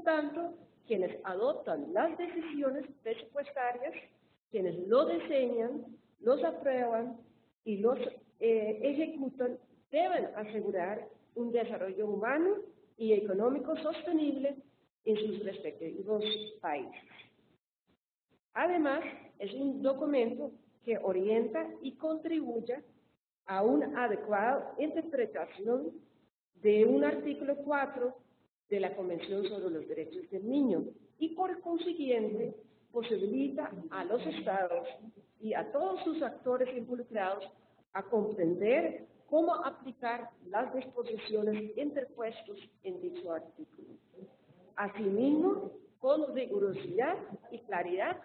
por tanto, quienes adoptan las decisiones presupuestarias, quienes lo diseñan, los aprueban y los ejecutan, deben asegurar un desarrollo humano y económico sostenible en sus respectivos países. Además, es un documento que orienta y contribuye a una adecuada interpretación de un artículo 4 de la Convención sobre los Derechos del Niño y por consiguiente posibilita a los estados y a todos sus actores involucrados a comprender cómo aplicar las disposiciones interpuestas en dicho artículo. Asimismo, con rigurosidad y claridad,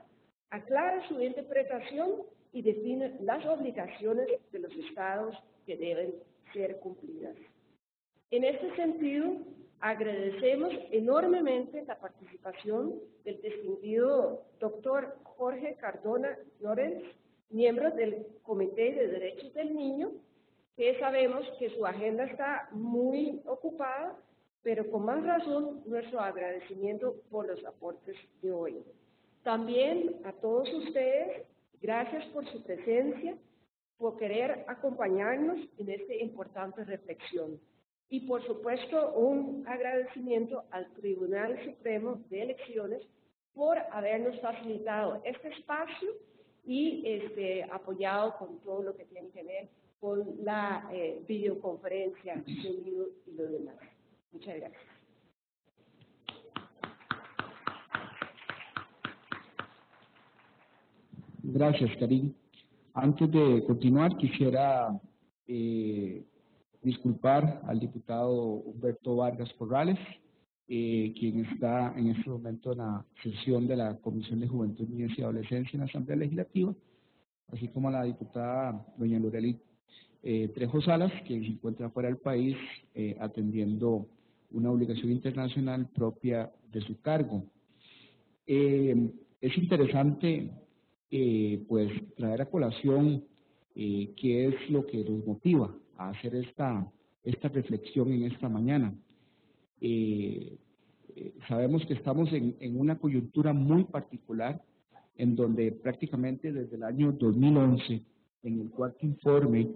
aclara su interpretación y define las obligaciones de los estados que deben ser cumplidas. En este sentido, agradecemos enormemente la participación del distinguido doctor Jorge Cardona Llorens, miembro del Comité de Derechos del Niño, que sabemos que su agenda está muy ocupada, pero con más razón nuestro agradecimiento por los aportes de hoy. También a todos ustedes, gracias por su presencia, por querer acompañarnos en esta importante reflexión. Y por supuesto, un agradecimiento al Tribunal Supremo de Elecciones por habernos facilitado este espacio y apoyado con todo lo que tiene que ver con la videoconferencia, sonido y lo demás. Muchas gracias. Gracias, Karin. Antes de continuar, quisiera disculpar al diputado Humberto Vargas Corrales, quien está en este momento en la sesión de la Comisión de Juventud, Niñez y Adolescencia en la Asamblea Legislativa, así como a la diputada doña Lorely Trejo Salas, quien se encuentra fuera del país atendiendo una obligación internacional propia de su cargo. Es interesante pues traer a colación qué es lo que nos motiva a hacer esta reflexión en esta mañana. Sabemos que estamos en una coyuntura muy particular, en donde prácticamente desde el año 2011, en el cuarto informe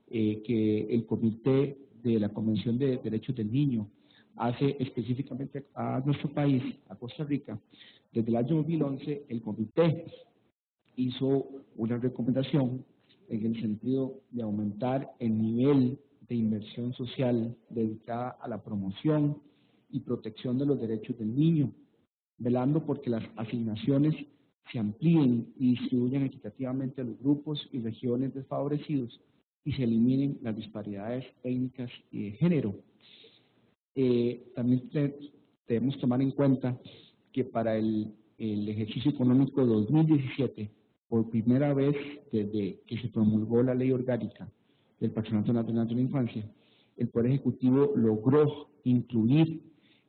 que el Comité de la Convención de Derechos del Niño hace específicamente a nuestro país, a Costa Rica, desde el año 2011 el Comité hizo una recomendación en el sentido de aumentar el nivel de inversión social dedicada a la promoción y protección de los derechos del niño, velando porque las asignaciones se amplíen y distribuyan equitativamente a los grupos y regiones desfavorecidos y se eliminen las disparidades étnicas y de género. También debemos tomar en cuenta que para el ejercicio económico 2017, por primera vez desde que se promulgó la Ley Orgánica del Patronato Nacional de la Infancia, el Poder Ejecutivo logró incluir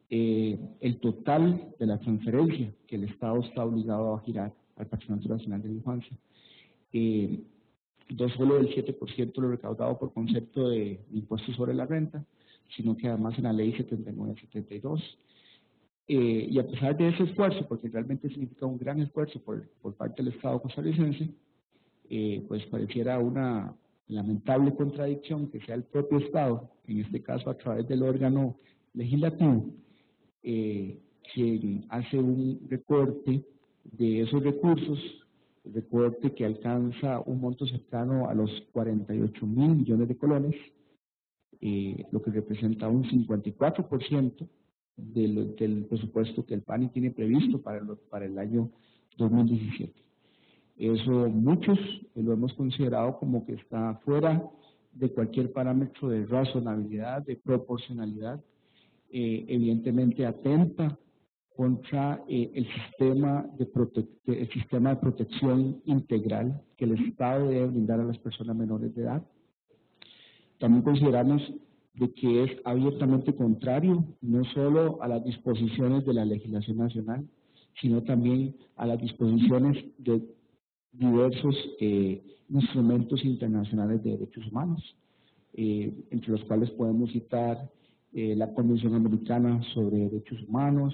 el total de la transferencia que el Estado está obligado a girar al Patronato Nacional de la Infancia. No solo el 7% lo recaudado por concepto de impuesto sobre la renta, sino que además en la Ley 79-72. Y a pesar de ese esfuerzo, porque realmente significa un gran esfuerzo por parte del Estado costarricense, pues pareciera una lamentable contradicción que sea el propio Estado, en este caso a través del órgano legislativo, quien hace un recorte de esos recursos, recorte que alcanza un monto cercano a los 48.000 millones de colones, lo que representa un 54% del presupuesto que el PANI tiene previsto para el año 2017. Eso muchos lo hemos considerado como que está fuera de cualquier parámetro de razonabilidad, de proporcionalidad, evidentemente atenta contra el sistema de protección integral que el Estado debe brindar a las personas menores de edad. También consideramos de que es abiertamente contrario no solo a las disposiciones de la legislación nacional, sino también a las disposiciones de diversos instrumentos internacionales de derechos humanos, entre los cuales podemos citar la Convención Americana sobre Derechos Humanos,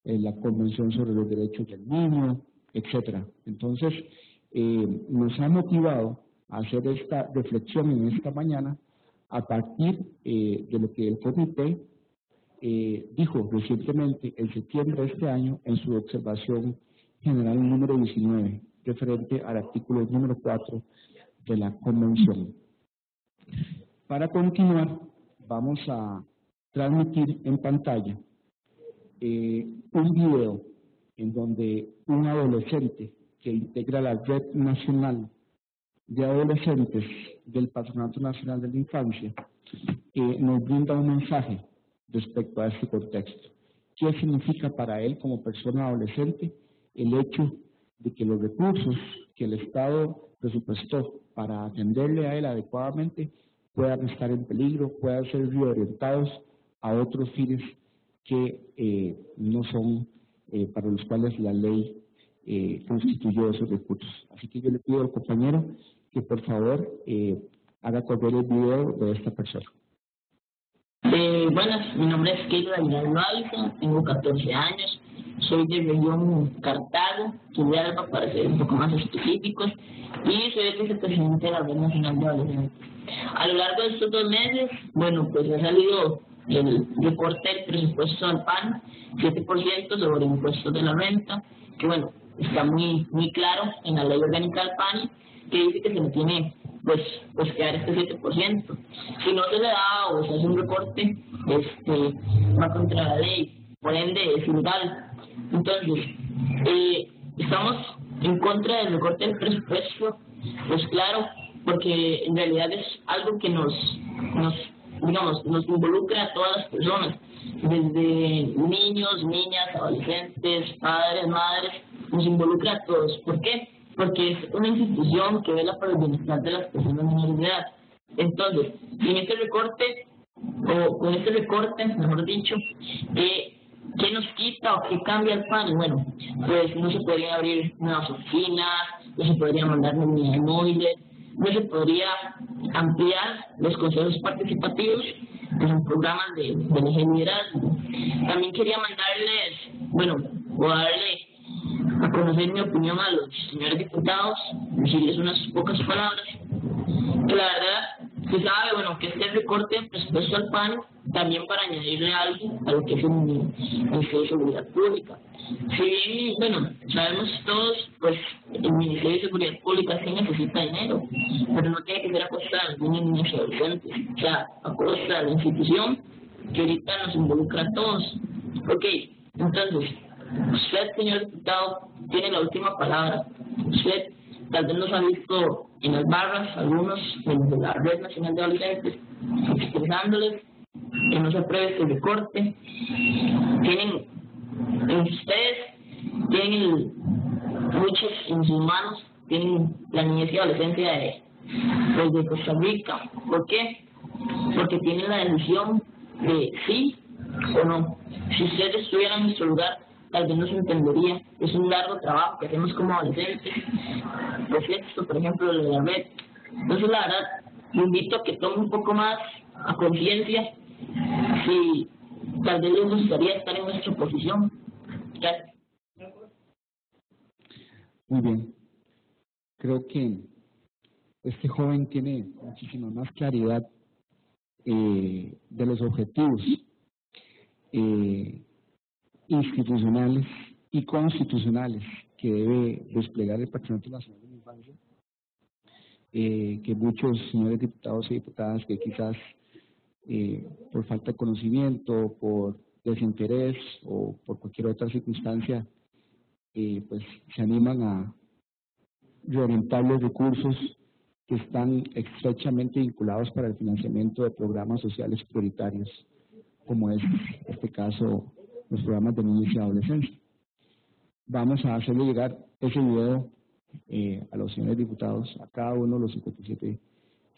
la Convención sobre los Derechos del Niño, etcétera. Entonces, nos ha motivado a hacer esta reflexión en esta mañana a partir de lo que el comité dijo recientemente, en septiembre de este año, en su observación general número 19, referente al artículo número 4 de la Convención. Para continuar, vamos a transmitir en pantalla un video en donde un adolescente que integra la Red Nacional de Adolescentes del Patronato Nacional de la Infancia nos brinda un mensaje respecto a este contexto. ¿Qué significa para él como persona adolescente el hecho de que los recursos que el Estado presupuestó para atenderle a él adecuadamente puedan estar en peligro, puedan ser reorientados a otros fines que no son para los cuales la ley constituyó esos recursos? Así que yo le pido al compañero que por favor haga correr el video de esta persona. Buenas, mi nombre es Keila Daniel Loaiza, tengo 14 años, soy de región Cartago, Turrialba, para ser un poco más específicos, y soy el vicepresidente de la Red Nacional de Adolescentes. A lo largo de estos 2 meses, bueno, pues ha salido el recorte del presupuesto al PAN, 7% sobre impuestos de la renta, que bueno, está muy claro en la ley orgánica del PAN, que dice que se le tiene pues quedar este 7%. Si no se le da o se hace un recorte, va contra la ley, por ende es ilegal. Entonces, estamos en contra del recorte del presupuesto, pues claro, porque en realidad es algo que nos involucra a todas las personas, desde niños, niñas, adolescentes, padres, madres, nos involucra a todos. ¿Por qué? Porque es una institución que vela por el bienestar de las personas menores de edad. Entonces, sin este recorte, o con este recorte, mejor dicho, ¿qué nos quita o qué cambia el PAN? Bueno, pues no se podrían abrir nuevas oficinas, no se podrían mandar unidades móviles, no se podría ampliar los consejos participativos, que son programas de liderazgo. También quería o darle a conocer mi opinión a los señores diputados, decirles unas pocas palabras, que la verdad se sabe, que este recorte de presupuesto al PAN, también para añadirle algo a lo que es el Ministerio de Seguridad Pública. Si bien, sabemos todos, pues el Ministerio de Seguridad Pública sí necesita dinero, pero no tiene que ser a costa de los niños y adolescentes, o sea, a costa de la institución que ahorita nos involucra a todos. Ok, entonces, usted, señor diputado, tiene la última palabra. Usted tal vez nos ha visto en las barras, algunos de la Red Nacional de Adolescentes, expresándoles que no se apruebe este recorte. Ustedes tienen muchos en sus manos, tienen la niñez y adolescencia de Costa Rica. ¿Por qué? Porque tienen la decisión de sí o no. Si ustedes estuvieran en nuestro lugar, tal vez no se entendería. Es un largo trabajo que hacemos como adolescentes. Pues esto, por ejemplo, de la red. Entonces, la verdad, le invito a que tome un poco más a conciencia si tal vez les gustaría estar en nuestra posición. Gracias. Muy bien. Creo que este joven tiene muchísima más claridad de los objetivos institucionales y constitucionales que debe desplegar el Patronato Nacional de la Infancia, que muchos señores diputados y diputadas que quizás por falta de conocimiento, por desinterés o por cualquier otra circunstancia, pues se animan a reorientar los recursos que están estrechamente vinculados para el financiamiento de programas sociales prioritarios, como es este caso los programas de niñez y adolescencia. Vamos a hacerle llegar ese video a los señores diputados, a cada uno de los 57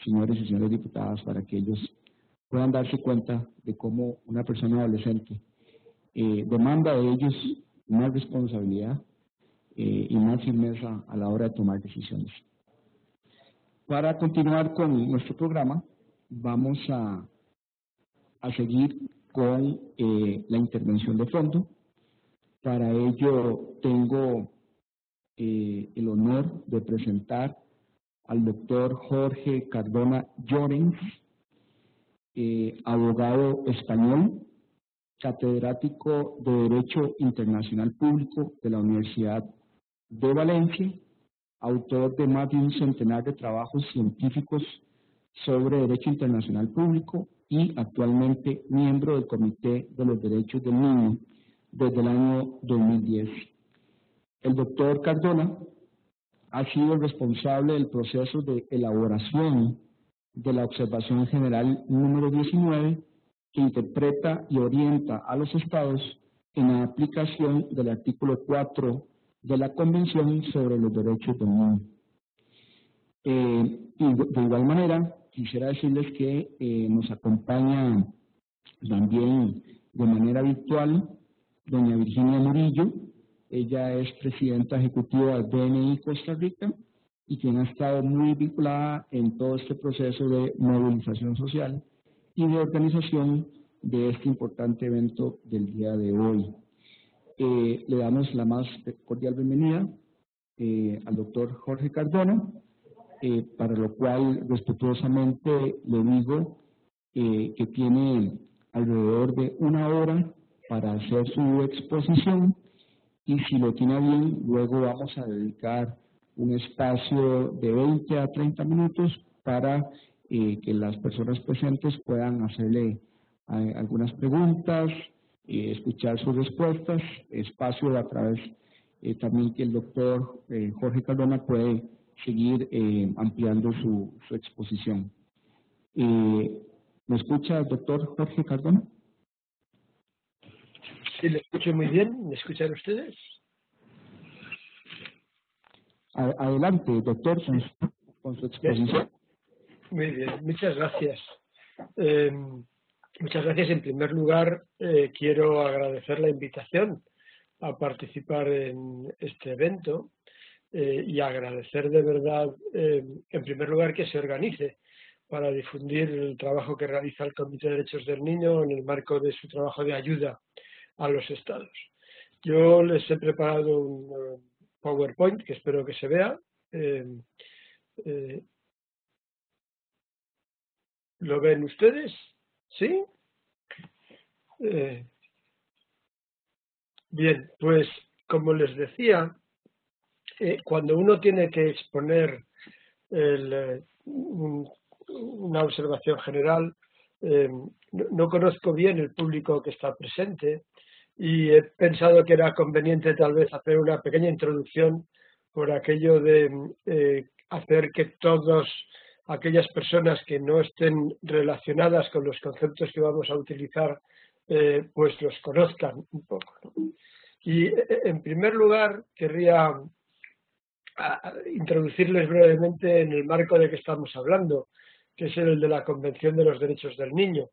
señores y señores diputadas, para que ellos puedan darse cuenta de cómo una persona adolescente demanda de ellos más responsabilidad y más firmeza a la hora de tomar decisiones. Para continuar con nuestro programa, vamos a seguir con la intervención de fondo. Para ello tengo el honor de presentar al doctor Jorge Cardona Llorens, abogado español, catedrático de Derecho Internacional Público de la Universidad de Valencia, autor de más de un centenar de trabajos científicos sobre Derecho Internacional Público y actualmente miembro del Comité de los Derechos del Niño desde el año 2010. El doctor Cardona ha sido el responsable del proceso de elaboración de la Observación General número 19, que interpreta y orienta a los Estados en la aplicación del artículo 4 de la Convención sobre los Derechos del Niño. Y de igual manera, quisiera decirles que nos acompaña también de manera virtual doña Virginia Murillo. Ella es presidenta ejecutiva del BNI Costa Rica y quien ha estado muy vinculada en todo este proceso de movilización social y de organización de este importante evento del día de hoy. Le damos la más cordial bienvenida al doctor Jorge Cardona, para lo cual respetuosamente le digo que tiene alrededor de 1 hora para hacer su exposición, y si lo tiene bien, luego vamos a dedicar un espacio de 20 a 30 minutos para que las personas presentes puedan hacerle algunas preguntas, escuchar sus respuestas, espacio a través también que el doctor Jorge Cardona puede seguir ampliando su exposición. ¿Me escucha el doctor Jorge Cardona? Sí, le escucho muy bien. ¿Me escuchan ustedes? Adelante, doctor, con su exposición. Muy bien, muchas gracias. Muchas gracias. En primer lugar, quiero agradecer la invitación a participar en este evento y agradecer de verdad, en primer lugar, que se organice para difundir el trabajo que realiza el Comité de Derechos del Niño en el marco de su trabajo de ayuda a los estados. Yo les he preparado un PowerPoint que espero que se vea. ¿Lo ven ustedes? ¿Sí? Bien, pues como les decía, cuando uno tiene que exponer una observación general, no conozco bien el público que está presente y he pensado que era conveniente tal vez hacer una pequeña introducción por aquello de hacer que todas aquellas personas que no estén relacionadas con los conceptos que vamos a utilizar pues los conozcan un poco, ¿no? Y en primer lugar querría introducirles brevemente en el marco de que estamos hablando, que es el de la Convención de los Derechos del Niño,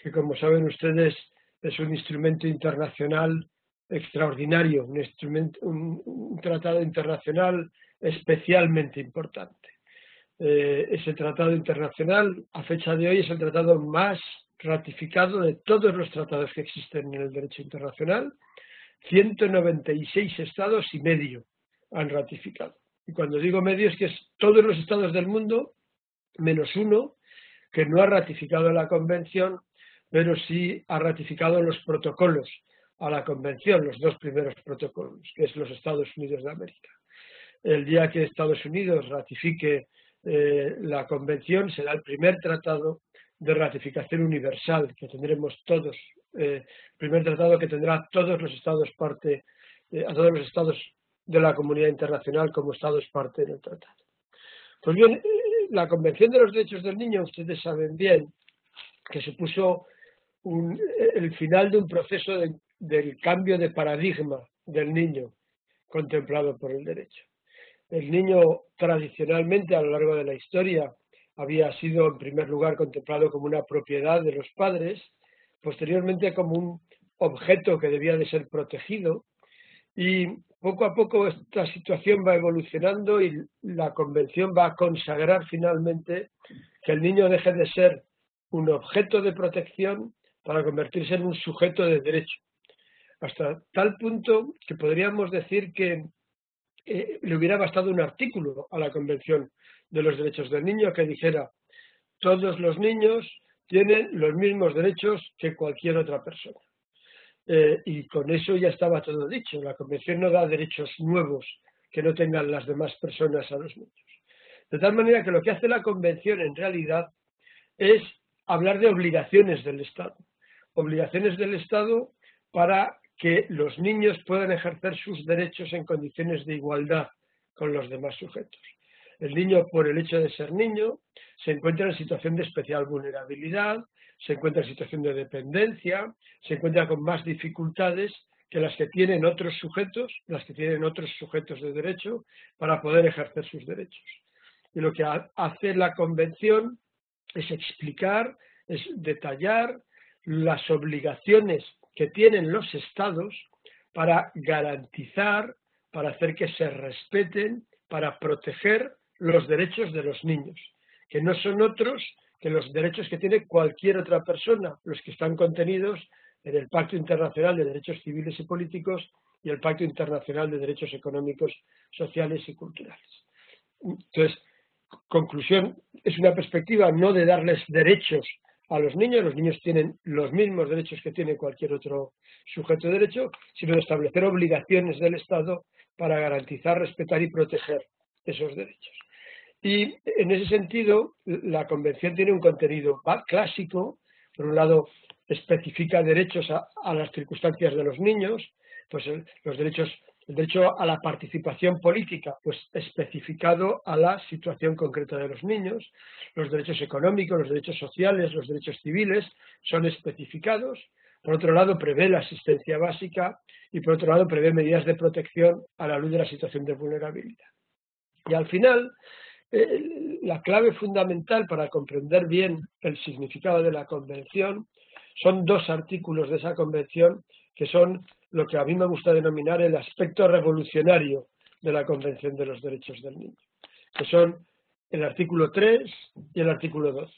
que como saben ustedes es un instrumento internacional extraordinario, un tratado internacional especialmente importante. Ese tratado internacional, a fecha de hoy, es el tratado más ratificado de todos los tratados que existen en el derecho internacional. 196 estados y medio han ratificado. Y cuando digo medio es que es todos los estados del mundo, menos uno, que no ha ratificado la convención, pero sí ha ratificado los protocolos a la convención, los 2 primeros protocolos, que es los Estados Unidos de América. El día que Estados Unidos ratifique la convención, será el primer tratado de ratificación universal que tendremos todos, primer tratado que tendrá a todos los estados parte, a todos los estados de la comunidad internacional como estados parte del tratado. Pues bien, la Convención de los Derechos del Niño, ustedes saben bien que supuso el final de un proceso del cambio de paradigma del niño contemplado por el derecho. El niño tradicionalmente a lo largo de la historia había sido en primer lugar contemplado como una propiedad de los padres, posteriormente como un objeto que debía de ser protegido, y poco a poco esta situación va evolucionando y la Convención va a consagrar finalmente que el niño deje de ser un objeto de protección para convertirse en un sujeto de derecho. hasta tal punto que podríamos decir que le hubiera bastado un artículo a la Convención de los Derechos del Niño que dijera: todos los niños tienen los mismos derechos que cualquier otra persona. Y con eso ya estaba todo dicho. La Convención no da derechos nuevos que no tengan las demás personas a los niños. De tal manera que lo que hace la Convención en realidad es hablar de obligaciones del Estado. Obligaciones del Estado para que los niños puedan ejercer sus derechos en condiciones de igualdad con los demás sujetos. El niño, por el hecho de ser niño, se encuentra en situación de especial vulnerabilidad, se encuentra en situación de dependencia, se encuentra con más dificultades que las que tienen otros sujetos, de derecho, para poder ejercer sus derechos. Y lo que hace la Convención es explicar, es detallar las obligaciones que tienen los Estados para garantizar, para hacer que se respeten, para proteger los derechos de los niños, que no son otros que los derechos que tiene cualquier otra persona, los que están contenidos en el Pacto Internacional de Derechos Civiles y Políticos y el Pacto Internacional de Derechos Económicos, Sociales y Culturales. Entonces, conclusión, es una perspectiva no de darles derechos a los niños tienen los mismos derechos que tiene cualquier otro sujeto de derecho, sino de establecer obligaciones del Estado para garantizar, respetar y proteger esos derechos. Y en ese sentido, la Convención tiene un contenido clásico. Por un lado, especifica derechos a las circunstancias de los niños, pues el derecho a la participación política, pues especificado a la situación concreta de los niños. Los derechos económicos, los derechos sociales, los derechos civiles son especificados. Por otro lado, prevé la asistencia básica y por otro lado, prevé medidas de protección a la luz de la situación de vulnerabilidad. Y al final, la clave fundamental para comprender bien el significado de la Convención son dos artículos de esa Convención que son lo que a mí me gusta denominar el aspecto revolucionario de la Convención de los Derechos del Niño, que son el artículo 3 y el artículo 12.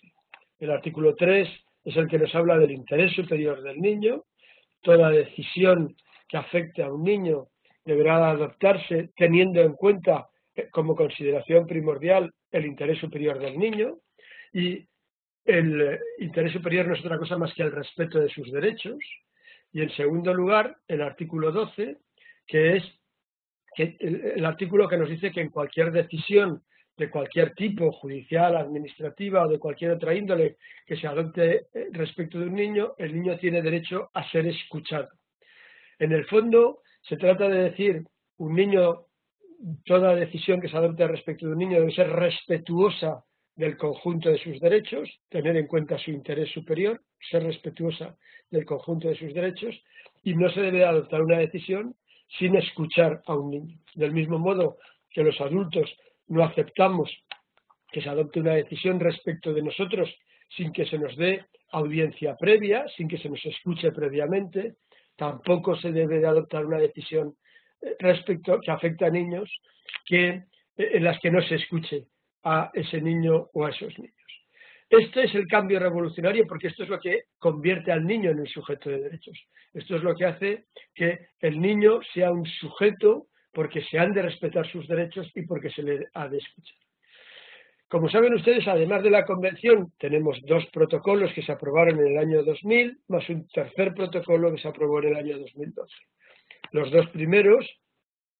El artículo 3 es el que nos habla del interés superior del niño. Toda decisión que afecte a un niño deberá adoptarse teniendo en cuenta como consideración primordial el interés superior del niño, y el interés superior no es otra cosa más que el respeto de sus derechos. Y en segundo lugar, el artículo 12, que es el artículo que nos dice que en cualquier decisión de cualquier tipo, judicial, administrativa o de cualquier otra índole que se adopte respecto de un niño, el niño tiene derecho a ser escuchado. En el fondo, se trata de decir, toda decisión que se adopte respecto de un niño debe ser respetuosa del conjunto de sus derechos, tener en cuenta su interés superior, ser respetuosa del conjunto de sus derechos, y no se debe adoptar una decisión sin escuchar a un niño. Del mismo modo que los adultos no aceptamos que se adopte una decisión respecto de nosotros sin que se nos dé audiencia previa, sin que se nos escuche previamente, tampoco se debe de adoptar una decisión respecto que afecta a niños en las que no se escuche a ese niño o a esos niños. Este es el cambio revolucionario, porque esto es lo que convierte al niño en un sujeto de derechos. Esto es lo que hace que el niño sea un sujeto porque se han de respetar sus derechos y porque se le ha de escuchar. Como saben ustedes, además de la Convención, tenemos dos protocolos que se aprobaron en el año 2000, más un tercer protocolo que se aprobó en el año 2012. Los dos primeros,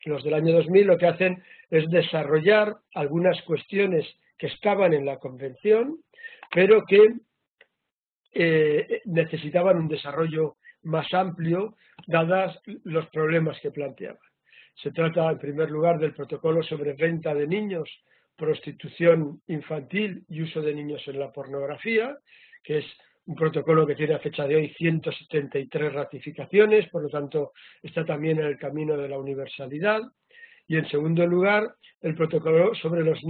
los del año 2000, lo que hacen es desarrollar algunas cuestiones que estaban en la Convención, pero que necesitaban un desarrollo más amplio, dadas los problemas que planteaban. Se trata, en primer lugar, del protocolo sobre venta de niños, prostitución infantil y uso de niños en la pornografía, que es un protocolo que tiene a fecha de hoy 173 ratificaciones, por lo tanto está también en el camino de la universalidad. Y en segundo lugar, el protocolo sobre los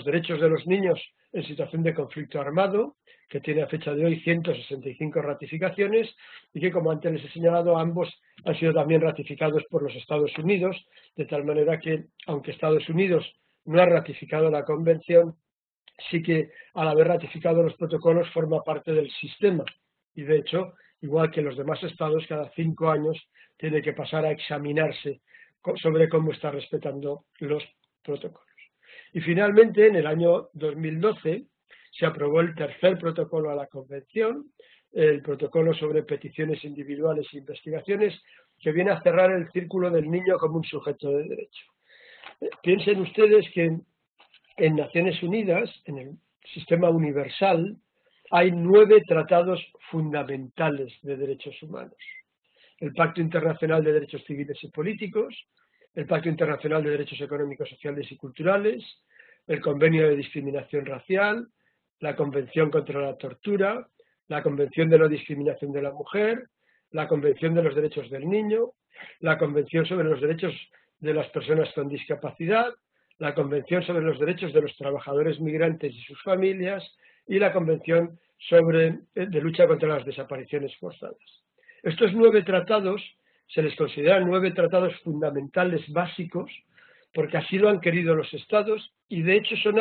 derechos de los niños en situación de conflicto armado, que tiene a fecha de hoy 165 ratificaciones y que, como antes les he señalado, ambos han sido también ratificados por los Estados Unidos, de tal manera que, aunque Estados Unidos no ha ratificado la Convención, sí que al haber ratificado los protocolos forma parte del sistema y, de hecho, igual que los demás estados, cada 5 años tiene que pasar a examinarse sobre cómo está respetando los protocolos. Y finalmente, en el año 2012, se aprobó el tercer protocolo a la Convención, el protocolo sobre peticiones individuales e investigaciones, que viene a cerrar el círculo del niño como un sujeto de derecho. Piensen ustedes que en Naciones Unidas, en el sistema universal, hay 9 tratados fundamentales de derechos humanos. El Pacto Internacional de Derechos Civiles y Políticos, el Pacto Internacional de Derechos Económicos, Sociales y Culturales, el Convenio de Discriminación Racial, la Convención contra la Tortura, la Convención de No Discriminación de la Mujer, la Convención de los Derechos del Niño, la Convención sobre los Derechos de las Personas con Discapacidad, la Convención sobre los Derechos de los Trabajadores Migrantes y sus familias y la Convención de lucha contra las desapariciones forzadas. Estos 9 tratados se les consideran 9 tratados fundamentales básicos porque así lo han querido los estados y de hecho son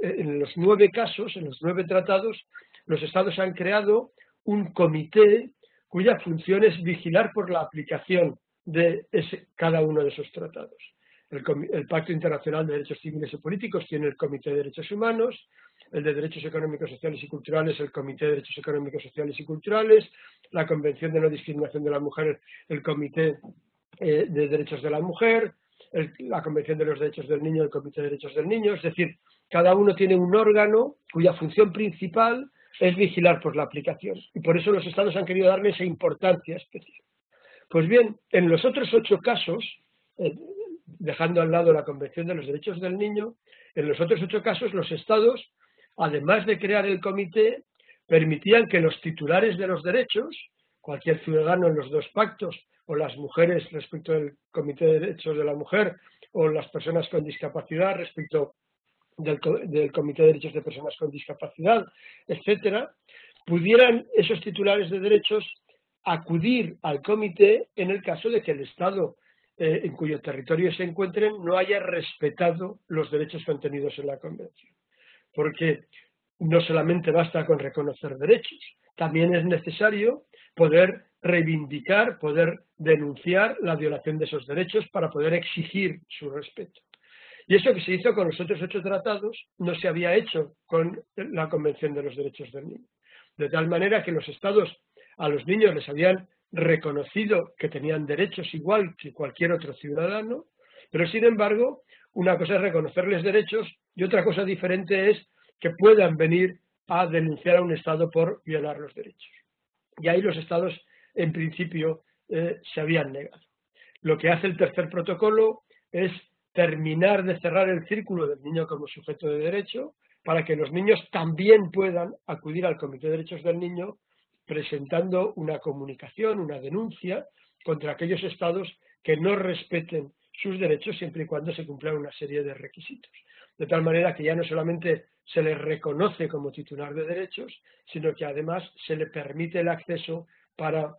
en los 9 casos, en los 9 tratados, los estados han creado un comité cuya función es vigilar por la aplicación de cada uno de esos tratados. El Pacto Internacional de Derechos Civiles y Políticos tiene el Comité de Derechos Humanos, el de Derechos Económicos, Sociales y Culturales, el Comité de Derechos Económicos, Sociales y Culturales, la Convención de No Discriminación de la Mujer, el Comité de Derechos de la Mujer, la Convención de los Derechos del Niño, el Comité de Derechos del Niño, es decir, cada uno tiene un órgano cuya función principal es vigilar por la aplicación y por eso los estados han querido darle esa importancia especial. Pues bien, en los otros 8 casos, dejando al lado la Convención de los Derechos del Niño, en los otros 8 casos los estados, además de crear el comité, permitían que los titulares de los derechos, cualquier ciudadano en los 2 pactos, o las mujeres respecto del Comité de Derechos de la Mujer, o las personas con discapacidad respecto del Comité de Derechos de Personas con Discapacidad, etcétera, pudieran esos titulares de derechos acudir al comité en el caso de que el Estado en cuyo territorio se encuentren no haya respetado los derechos contenidos en la Convención. Porque no solamente basta con reconocer derechos, también es necesario poder reivindicar, poder denunciar la violación de esos derechos para poder exigir su respeto. Y eso que se hizo con los otros 8 tratados no se había hecho con la Convención de los Derechos del Niño. De tal manera que los estados a los niños les habían reconocido que tenían derechos igual que cualquier otro ciudadano, pero sin embargo, una cosa es reconocerles derechos y otra cosa diferente es que puedan venir a denunciar a un estado por violar los derechos. Y ahí los estados, en principio, se habían negado. Lo que hace el tercer protocolo es terminar de cerrar el círculo del niño como sujeto de derecho para que los niños también puedan acudir al Comité de Derechos del Niño presentando una comunicación, una denuncia contra aquellos estados que no respeten sus derechos siempre y cuando se cumplan una serie de requisitos. De tal manera que ya no solamente se les reconoce como titular de derechos, sino que además se le permite el acceso para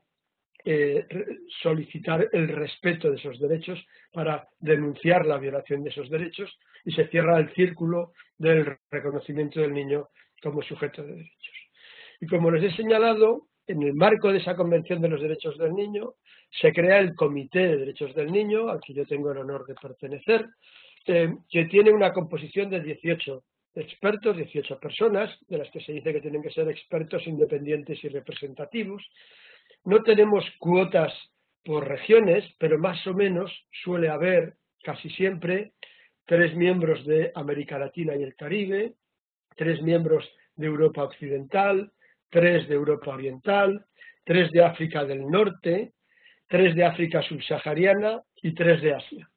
solicitar el respeto de esos derechos, para denunciar la violación de esos derechos y se cierra el círculo del reconocimiento del niño como sujeto de derechos. Y como les he señalado, en el marco de esa Convención de los Derechos del Niño, se crea el Comité de Derechos del Niño, al que yo tengo el honor de pertenecer, que tiene una composición de 18 expertos, 18 personas, de las que se dice que tienen que ser expertos independientes y representativos. No tenemos cuotas por regiones, pero más o menos suele haber, casi siempre, 3 miembros de América Latina y el Caribe, 3 miembros de Europa Occidental, 3 de Europa Oriental, 3 de África del Norte, 3 de África subsahariana y 3 de Asia.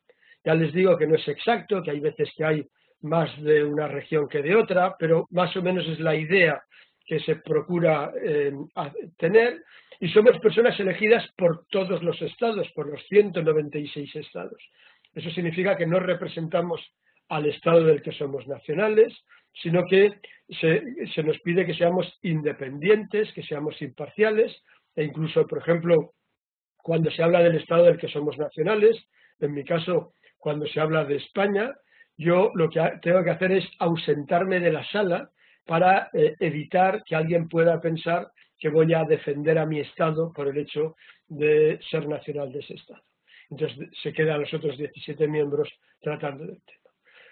Ya les digo que no es exacto, que hay veces que hay más de una región que de otra, pero más o menos es la idea que se procura tener, y somos personas elegidas por todos los estados, por los 196 estados. Eso significa que no representamos al estado del que somos nacionales, sino que se nos pide que seamos independientes, que seamos imparciales, e incluso, por ejemplo, cuando se habla del estado del que somos nacionales, en mi caso, cuando se habla de España, yo lo que tengo que hacer es ausentarme de la sala para evitar que alguien pueda pensar que voy a defender a mi Estado por el hecho de ser nacional de ese Estado. Entonces se quedan los otros 17 miembros tratando del tema.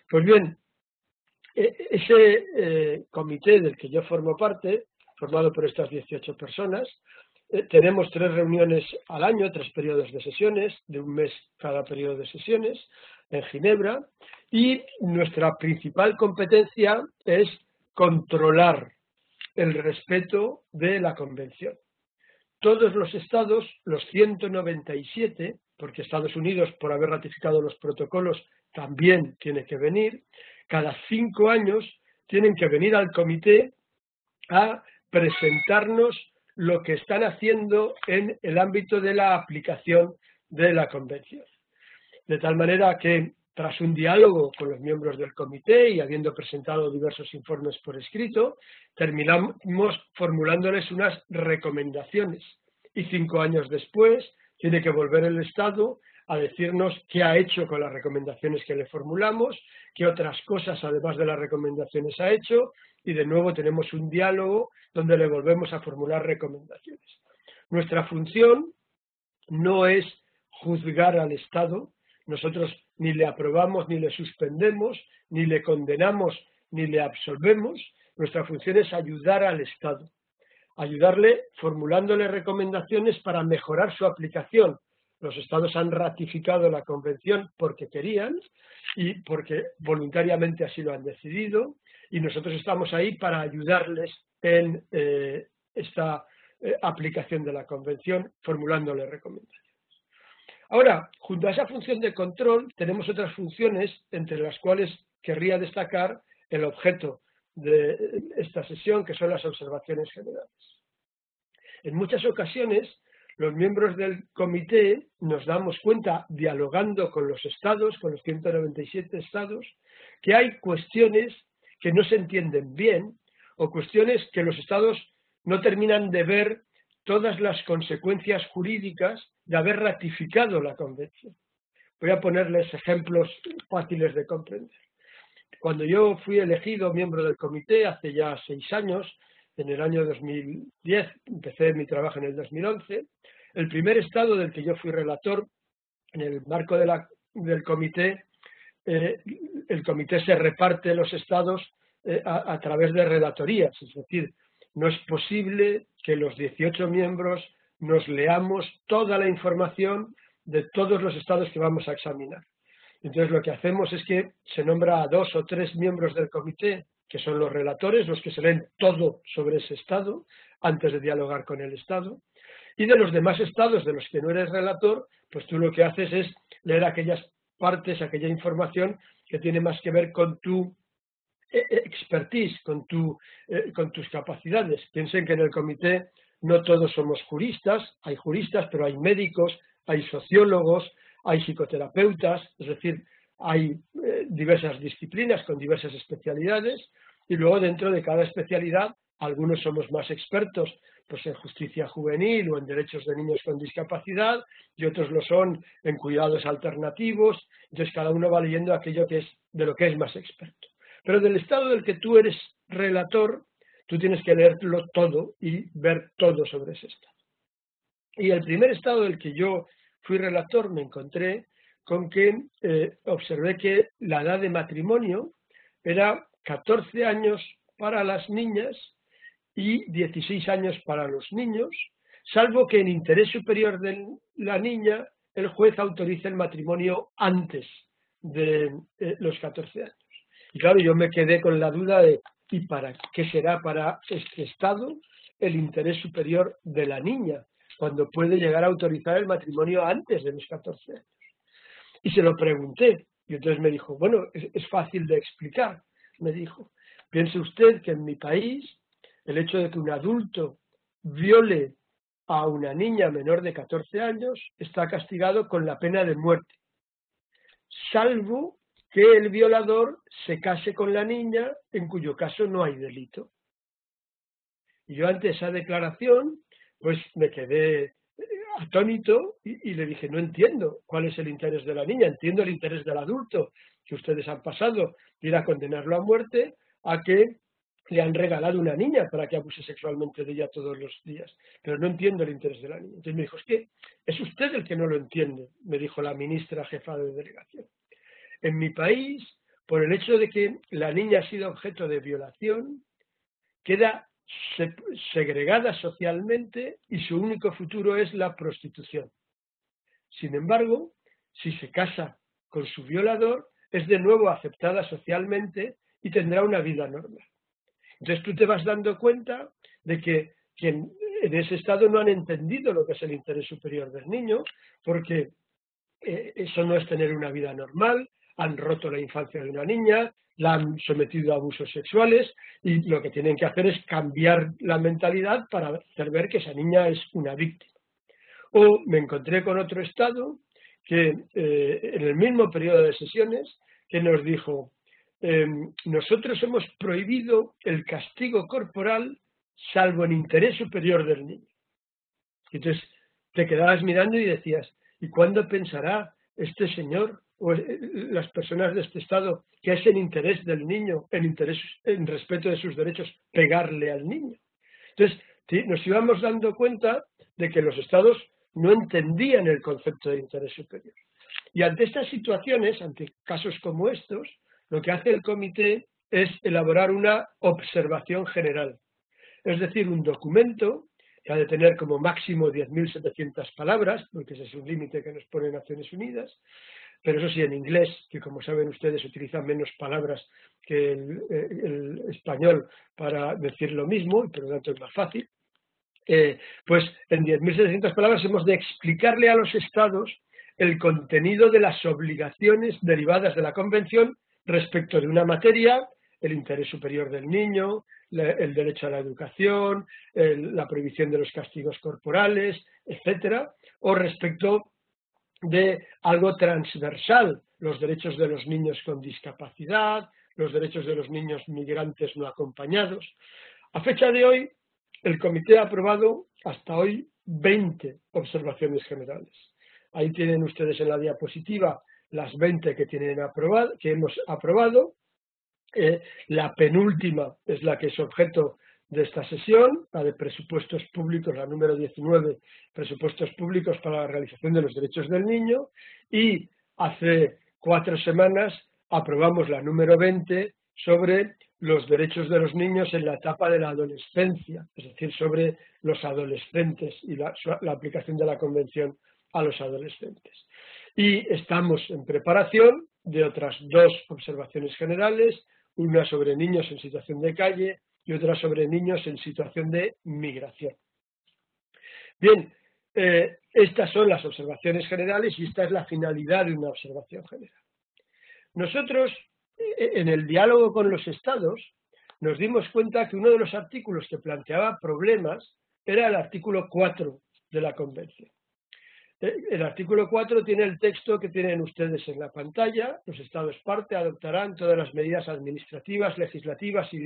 Pues bien, ese comité del que yo formo parte, formado por estas 18 personas, tenemos 3 reuniones al año, 3 periodos de sesiones, de un mes cada periodo de sesiones, en Ginebra, y nuestra principal competencia es controlar el respeto de la Convención. Todos los estados, los 197, porque Estados Unidos, por haber ratificado los protocolos, también tiene que venir, cada 5 años tienen que venir al comité a presentarnos lo que están haciendo en el ámbito de la aplicación de la Convención. De tal manera que, tras un diálogo con los miembros del comité y habiendo presentado diversos informes por escrito, terminamos formulándoles unas recomendaciones. Y 5 años después tiene que volver el Estado a decirnos qué ha hecho con las recomendaciones que le formulamos, qué otras cosas además de las recomendaciones ha hecho, y de nuevo tenemos un diálogo donde le volvemos a formular recomendaciones. Nuestra función no es juzgar al Estado, nosotros ni le aprobamos, ni le suspendemos, ni le condenamos, ni le absolvemos. Nuestra función es ayudar al Estado, ayudarle formulándole recomendaciones para mejorar su aplicación. Los Estados han ratificado la Convención porque querían y porque voluntariamente así lo han decidido, y nosotros estamos ahí para ayudarles en esta aplicación de la Convención, formulándole recomendaciones. Ahora, junto a esa función de control, tenemos otras funciones, entre las cuales querría destacar el objeto de esta sesión, que son las observaciones generales. En muchas ocasiones, los miembros del comité nos damos cuenta, dialogando con los estados, con los 197 estados, que hay cuestiones que no se entienden bien, o cuestiones que los estados no terminan de ver todas las consecuencias jurídicas de haber ratificado la Convención. Voy a ponerles ejemplos fáciles de comprender. Cuando yo fui elegido miembro del comité hace ya 6 años, en el año 2010, empecé mi trabajo en el 2011, el primer estado del que yo fui relator, en el marco del comité, el comité se reparte los estados a través de relatorías, es decir, no es posible que los 18 miembros nos leamos toda la información de todos los estados que vamos a examinar. Entonces lo que hacemos es que se nombra a 2 o 3 miembros del comité, que son los relatores, los que se leen todo sobre ese estado antes de dialogar con el estado, y de los demás estados de los que no eres relator, pues tú lo que haces es leer aquellas partes, aquella información que tiene más que ver con tu expertise, con tus capacidades. Piensen que en el comité no todos somos juristas, hay juristas, pero hay médicos, hay sociólogos, hay psicoterapeutas, es decir, hay diversas disciplinas con diversas especialidades, y luego dentro de cada especialidad algunos somos más expertos pues en justicia juvenil o en derechos de niños con discapacidad, y otros lo son en cuidados alternativos. Entonces cada uno va leyendo aquello que es de lo que es más experto. Pero del estado del que tú eres relator, tú tienes que leerlo todo y ver todo sobre ese estado. Y el primer estado del que yo fui relator me encontré con que observé que la edad de matrimonio era 14 años para las niñas y 16 años para los niños, salvo que en interés superior de la niña el juez autorice el matrimonio antes de los 14 años. Y claro, yo me quedé con la duda de ¿y para qué será para este Estado el interés superior de la niña, cuando puede llegar a autorizar el matrimonio antes de los 14 años? Y se lo pregunté, y entonces me dijo, bueno, es fácil de explicar. Me dijo, piense usted que en mi país el hecho de que un adulto viole a una niña menor de 14 años está castigado con la pena de muerte, salvo que el violador se case con la niña, en cuyo caso no hay delito. Y yo ante esa declaración, pues me quedé atónito y le dije, no entiendo cuál es el interés de la niña, entiendo el interés del adulto, que ustedes han pasado de ir a condenarlo a muerte, a que le han regalado una niña para que abuse sexualmente de ella todos los días, pero no entiendo el interés de la niña. Entonces me dijo, es que es usted el que no lo entiende, me dijo la ministra jefa de delegación. En mi país, por el hecho de que la niña ha sido objeto de violación, queda segregada socialmente y su único futuro es la prostitución. Sin embargo, si se casa con su violador, es de nuevo aceptada socialmente y tendrá una vida normal. Entonces tú te vas dando cuenta de que en ese estado no han entendido lo que es el interés superior del niño, porque eso no es tener una vida normal, han roto la infancia de una niña, la han sometido a abusos sexuales y lo que tienen que hacer es cambiar la mentalidad para hacer ver que esa niña es una víctima. O me encontré con otro estado que en el mismo periodo de sesiones que nos dijo, nosotros hemos prohibido el castigo corporal salvo en interés superior del niño. Entonces te quedabas mirando y decías, ¿y cuándo pensará este señor o las personas de este estado que es en interés del niño, en respeto de sus derechos, pegarle al niño? Entonces nos íbamos dando cuenta de que los estados no entendían el concepto de interés superior. Y ante estas situaciones, ante casos como estos, lo que hace el comité es elaborar una observación general. Es decir, un documento que ha de tener como máximo 10.700 palabras, porque ese es un límite que nos pone Naciones Unidas, pero eso sí, en inglés, que como saben ustedes utiliza menos palabras que el español para decir lo mismo, y por lo tanto es más fácil, pues en 10.700 palabras hemos de explicarle a los estados el contenido de las obligaciones derivadas de la Convención respecto de una materia, el interés superior del niño, el derecho a la educación, la prohibición de los castigos corporales, etcétera, o respecto de algo transversal, los derechos de los niños con discapacidad, los derechos de los niños migrantes no acompañados. A fecha de hoy, el comité ha aprobado hasta hoy 20 observaciones generales. Ahí tienen ustedes en la diapositiva las 20 que hemos aprobado. La penúltima es la que es objeto de esta sesión, la de presupuestos públicos, la número 19, presupuestos públicos para la realización de los derechos del niño, y hace 4 semanas aprobamos la número 20 sobre los derechos de los niños en la etapa de la adolescencia, es decir, sobre los adolescentes y la aplicación de la Convención a los adolescentes. Y estamos en preparación de otras 2 observaciones generales, una sobre niños en situación de calle y otra sobre niños en situación de migración. Bien, estas son las observaciones generales y esta es la finalidad de una observación general. Nosotros, en el diálogo con los estados, nos dimos cuenta que uno de los artículos que planteaba problemas era el artículo 4 de la Convención. El artículo 4 tiene el texto que tienen ustedes en la pantalla. Los estados parte adoptarán todas las medidas administrativas, legislativas y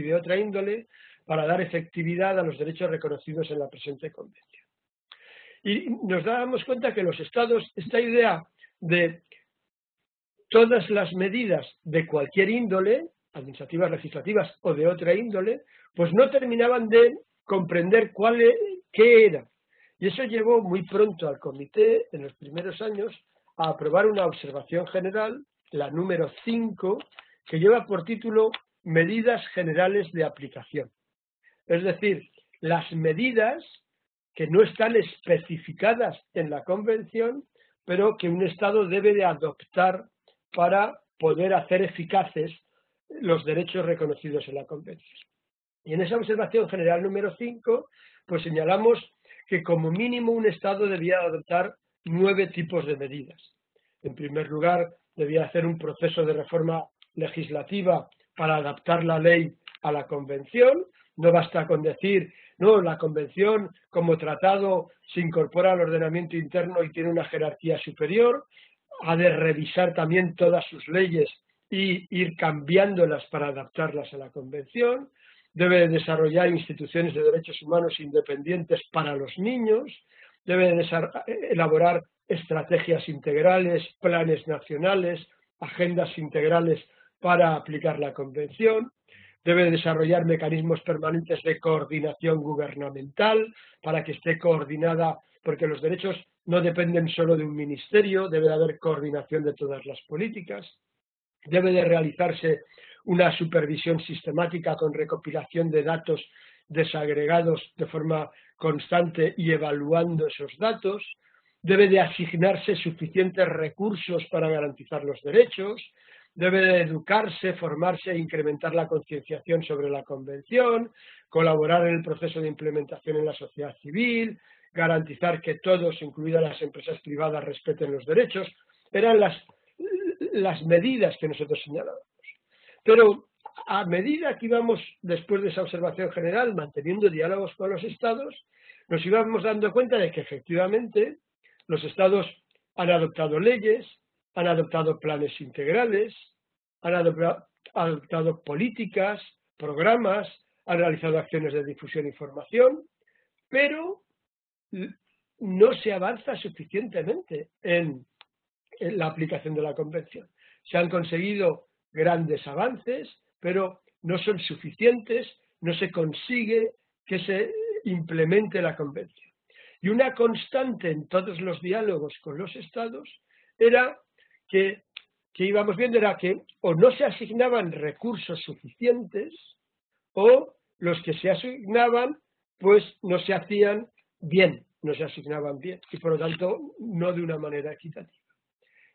de otra índole para dar efectividad a los derechos reconocidos en la presente Convención. Y nos dábamos cuenta que los estados, esta idea de todas las medidas de cualquier índole, administrativas, legislativas o de otra índole, pues no terminaban de comprender qué era. Y eso llevó muy pronto al comité, en los primeros años, a aprobar una observación general, la número 5, que lleva por título Medidas Generales de Aplicación. Es decir, las medidas que no están especificadas en la Convención, pero que un Estado debe de adoptar para poder hacer eficaces los derechos reconocidos en la Convención. Y en esa observación general número 5, pues señalamos que como mínimo un Estado debía adoptar 9 tipos de medidas. En primer lugar, debía hacer un proceso de reforma legislativa para adaptar la ley a la Convención. No basta con decir, no, la Convención como tratado se incorpora al ordenamiento interno y tiene una jerarquía superior. Ha de revisar también todas sus leyes y ir cambiándolas para adaptarlas a la Convención. Debe desarrollar instituciones de derechos humanos independientes para los niños, debe elaborar estrategias integrales, planes nacionales, agendas integrales para aplicar la Convención, debe desarrollar mecanismos permanentes de coordinación gubernamental para que esté coordinada, porque los derechos no dependen solo de un ministerio, debe de haber coordinación de todas las políticas, debe de realizarse una supervisión sistemática con recopilación de datos desagregados de forma constante y evaluando esos datos, debe de asignarse suficientes recursos para garantizar los derechos, debe de educarse, formarse e incrementar la concienciación sobre la Convención, colaborar en el proceso de implementación en la sociedad civil, garantizar que todos, incluidas las empresas privadas, respeten los derechos. Eran las medidas que nosotros señalábamos. Pero a medida que íbamos, después de esa observación general, manteniendo diálogos con los estados, nos íbamos dando cuenta de que efectivamente los estados han adoptado leyes, han adoptado planes integrales, han adoptado políticas, programas, han realizado acciones de difusión e información, pero no se avanza suficientemente en la aplicación de la Convención. Se han conseguido grandes avances, pero no son suficientes, no se consigue que se implemente la Convención. Y una constante en todos los diálogos con los estados era que íbamos viendo era que o no se asignaban recursos suficientes o los que se asignaban pues no se hacían bien, no se asignaban bien y por lo tanto no de una manera equitativa.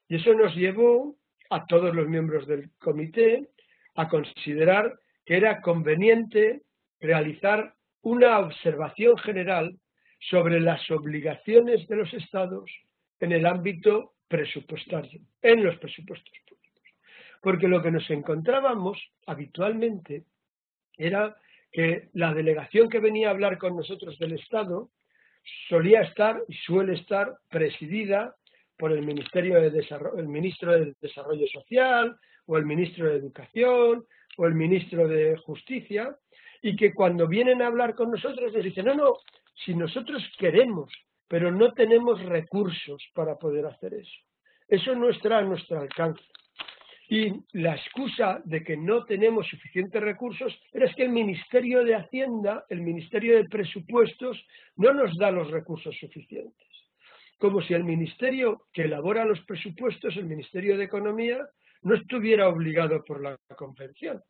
Y eso nos llevó a todos los miembros del comité a considerar que era conveniente realizar una observación general sobre las obligaciones de los estados en el ámbito presupuestario, en los presupuestos públicos. Porque lo que nos encontrábamos habitualmente era que la delegación que venía a hablar con nosotros del Estado solía estar y suele estar presidida por el Ministerio de Desarrollo, el Ministro de Desarrollo Social, o el Ministro de Educación, o el Ministro de Justicia, y que cuando vienen a hablar con nosotros nos dicen, no, si nosotros queremos, pero no tenemos recursos para poder hacer eso. Eso no está a nuestro alcance. Y la excusa de que no tenemos suficientes recursos es que el Ministerio de Hacienda, el Ministerio de Presupuestos, no nos da los recursos suficientes. Como si el ministerio que elabora los presupuestos, el Ministerio de Economía, no estuviera obligado por la Convención.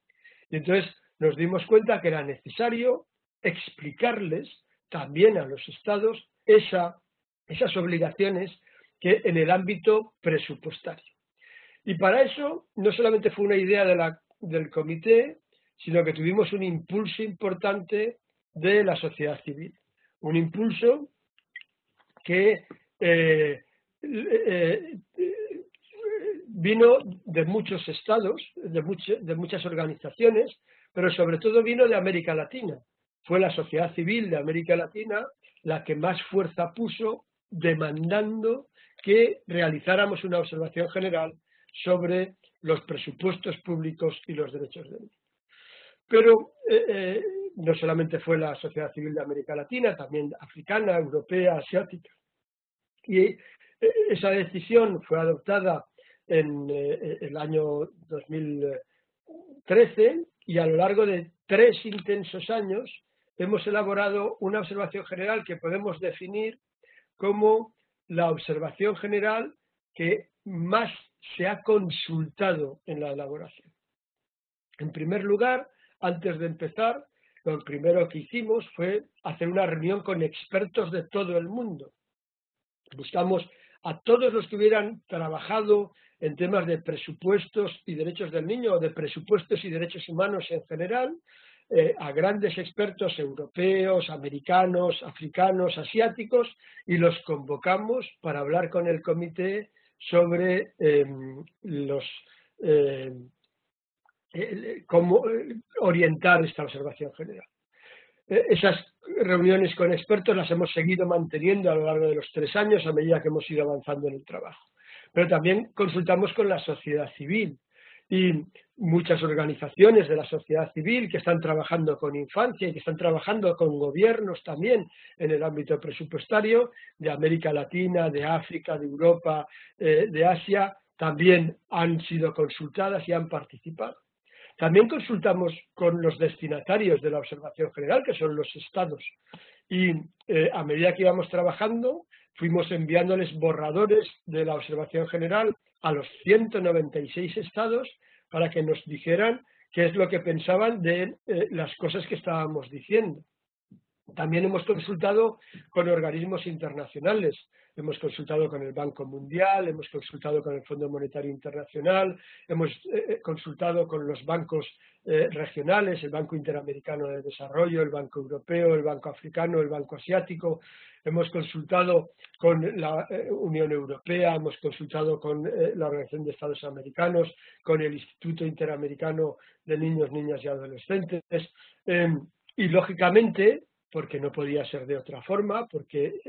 Y entonces nos dimos cuenta que era necesario explicarles también a los estados esas obligaciones que en el ámbito presupuestario. Y para eso no solamente fue una idea del comité, sino que tuvimos un impulso importante de la sociedad civil. Un impulso que vino de muchos estados, de muchas organizaciones, pero sobre todo vino de América Latina. Fue la sociedad civil de América Latina la que más fuerza puso demandando que realizáramos una observación general sobre los presupuestos públicos y los derechos del niño. Pero no solamente fue la sociedad civil de América Latina, también africana, europea, asiática. Y esa decisión fue adoptada en el año 2013 y a lo largo de 3 intensos años hemos elaborado una observación general que podemos definir como la observación general que más se ha consultado en la elaboración. En primer lugar, antes de empezar, lo primero que hicimos fue hacer una reunión con expertos de todo el mundo. Buscamos a todos los que hubieran trabajado en temas de presupuestos y derechos del niño, o de presupuestos y derechos humanos en general, a grandes expertos europeos, americanos, africanos, asiáticos, y los convocamos para hablar con el comité sobre cómo orientar esta observación general. Esas reuniones con expertos las hemos seguido manteniendo a lo largo de los 3 años a medida que hemos ido avanzando en el trabajo. Pero también consultamos con la sociedad civil y muchas organizaciones de la sociedad civil que están trabajando con infancia y que están trabajando con gobiernos también en el ámbito presupuestario de América Latina, de África, de Europa, de Asia, también han sido consultadas y han participado. También consultamos con los destinatarios de la observación general, que son los estados, y a medida que íbamos trabajando, fuimos enviándoles borradores de la observación general a los 196 estados para que nos dijeran qué es lo que pensaban de las cosas que estábamos diciendo. También hemos consultado con organismos internacionales, hemos consultado con el Banco Mundial, hemos consultado con el Fondo Monetario Internacional, hemos consultado con los bancos regionales, el Banco Interamericano de Desarrollo, el Banco Europeo, el Banco Africano, el Banco Asiático, hemos consultado con la Unión Europea, hemos consultado con la Organización de Estados Americanos, con el Instituto Interamericano de Niños, Niñas y Adolescentes, y lógicamente, porque no podía ser de otra forma, porque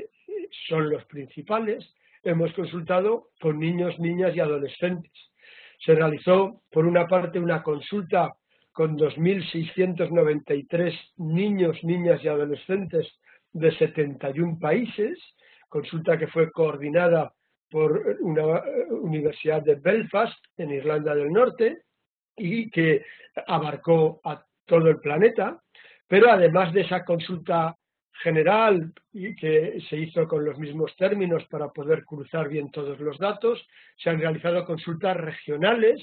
son los principales, hemos consultado con niños, niñas y adolescentes. Se realizó, por una parte, una consulta con 2.693 niños, niñas y adolescentes de 71 países, consulta que fue coordinada por una universidad de Belfast, en Irlanda del Norte, y que abarcó a todo el planeta. Pero además de esa consulta general y que se hizo con los mismos términos para poder cruzar bien todos los datos, se han realizado consultas regionales.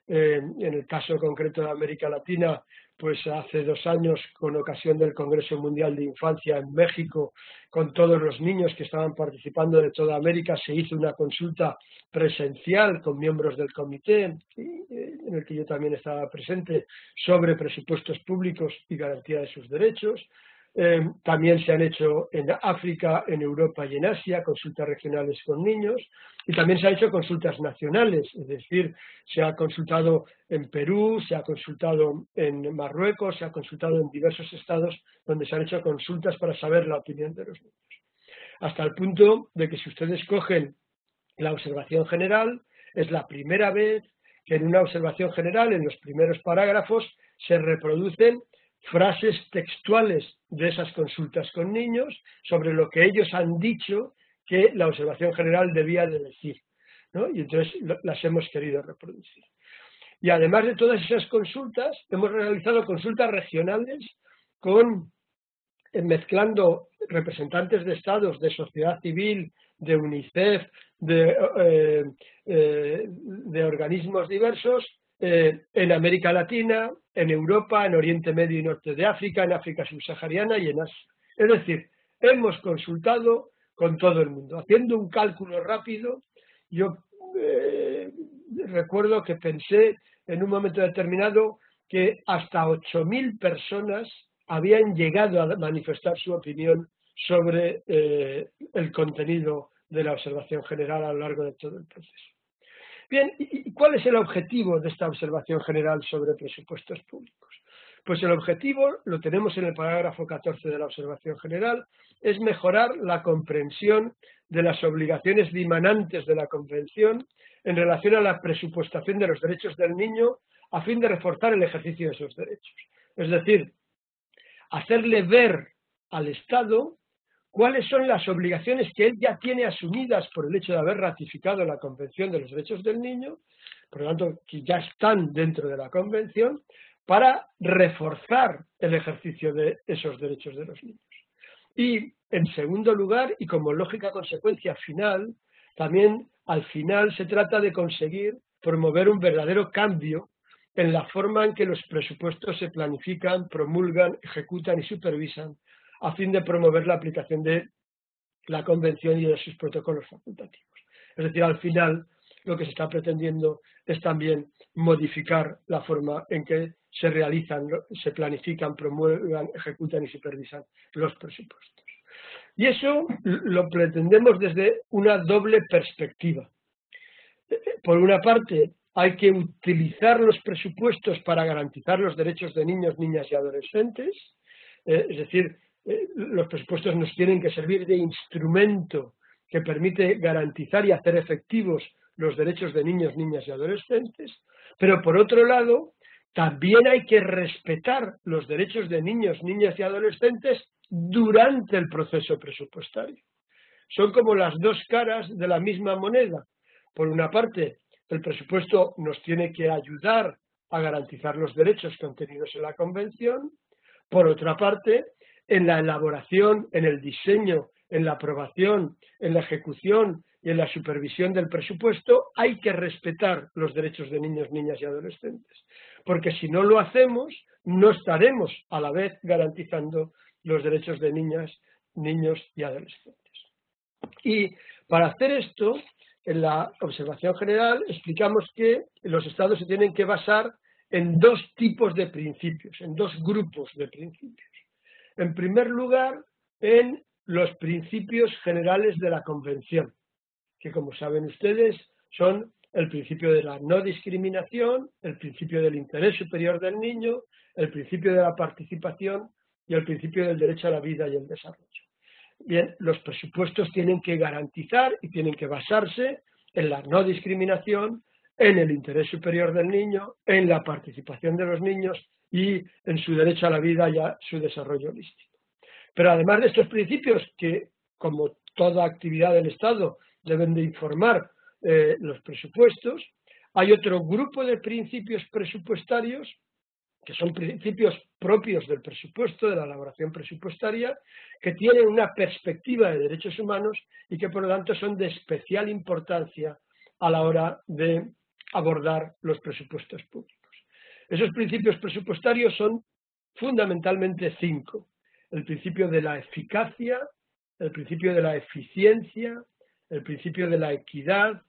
En el caso concreto de América Latina, pues hace 2 años, con ocasión del Congreso Mundial de Infancia en México, con todos los niños que estaban participando de toda América, se hizo una consulta presencial con miembros del comité, en el que yo también estaba presente, sobre presupuestos públicos y garantía de sus derechos. También se han hecho en África, en Europa y en Asia consultas regionales con niños, y también se han hecho consultas nacionales, es decir, se ha consultado en Perú, se ha consultado en Marruecos, se ha consultado en diversos estados donde se han hecho consultas para saber la opinión de los niños. Hasta el punto de que si ustedes cogen la observación general, es la primera vez que en una observación general, en los primeros parágrafos, se reproducen frases textuales de esas consultas con niños sobre lo que ellos han dicho que la observación general debía de decir, ¿no? Y entonces las hemos querido reproducir. Y además de todas esas consultas, hemos realizado consultas regionales mezclando representantes de estados, de sociedad civil, de UNICEF, de organismos diversos, en América Latina, en Europa, en Oriente Medio y Norte de África, en África subsahariana y en Asia. Es decir, hemos consultado con todo el mundo. Haciendo un cálculo rápido, yo recuerdo que pensé en un momento determinado que hasta 8.000 personas habían llegado a manifestar su opinión sobre el contenido de la observación general a lo largo de todo el proceso. Bien, ¿y cuál es el objetivo de esta observación general sobre presupuestos públicos? Pues el objetivo, lo tenemos en el parágrafo 14 de la observación general, es mejorar la comprensión de las obligaciones dimanantes de la Convención en relación a la presupuestación de los derechos del niño a fin de reforzar el ejercicio de esos derechos. Es decir, hacerle ver al Estado cuáles son las obligaciones que él ya tiene asumidas por el hecho de haber ratificado la Convención de los Derechos del Niño, por lo tanto, que ya están dentro de la Convención, para reforzar el ejercicio de esos derechos de los niños. Y, en segundo lugar, y como lógica consecuencia final, también al final se trata de conseguir promover un verdadero cambio en la forma en que los presupuestos se planifican, promulgan, ejecutan y supervisan, a fin de promover la aplicación de la Convención y de sus protocolos facultativos. Es decir, al final lo que se está pretendiendo es también modificar la forma en que se realizan, se planifican, promuevan, ejecutan y supervisan los presupuestos. Y eso lo pretendemos desde una doble perspectiva. Por una parte, hay que utilizar los presupuestos para garantizar los derechos de niños, niñas y adolescentes, es decir, los presupuestos nos tienen que servir de instrumento que permite garantizar y hacer efectivos los derechos de niños, niñas y adolescentes, pero por otro lado, también hay que respetar los derechos de niños, niñas y adolescentes durante el proceso presupuestario. Son como las dos caras de la misma moneda. Por una parte, el presupuesto nos tiene que ayudar a garantizar los derechos contenidos en la Convención. Por otra parte, en la elaboración, en el diseño, en la aprobación, en la ejecución y en la supervisión del presupuesto, hay que respetar los derechos de niños, niñas y adolescentes. Porque si no lo hacemos, no estaremos a la vez garantizando los derechos de niñas, niños y adolescentes. Y para hacer esto, en la observación general explicamos que los estados se tienen que basar en dos tipos de principios, en dos grupos de principios. En primer lugar, en los principios generales de la Convención, que como saben ustedes son el principio de la no discriminación, el principio del interés superior del niño, el principio de la participación y el principio del derecho a la vida y el desarrollo. Bien, los presupuestos tienen que garantizar y tienen que basarse en la no discriminación, en el interés superior del niño, en la participación de los niños y en su derecho a la vida y a su desarrollo holístico. Pero además de estos principios que, como toda actividad del Estado, deben de informar los presupuestos, hay otro grupo de principios presupuestarios que son principios propios del presupuesto, de la elaboración presupuestaria, que tienen una perspectiva de derechos humanos y que por lo tanto son de especial importancia a la hora de abordar los presupuestos públicos. Esos principios presupuestarios son fundamentalmente 5. El principio de la eficacia, el principio de la eficiencia, el principio de la equidad,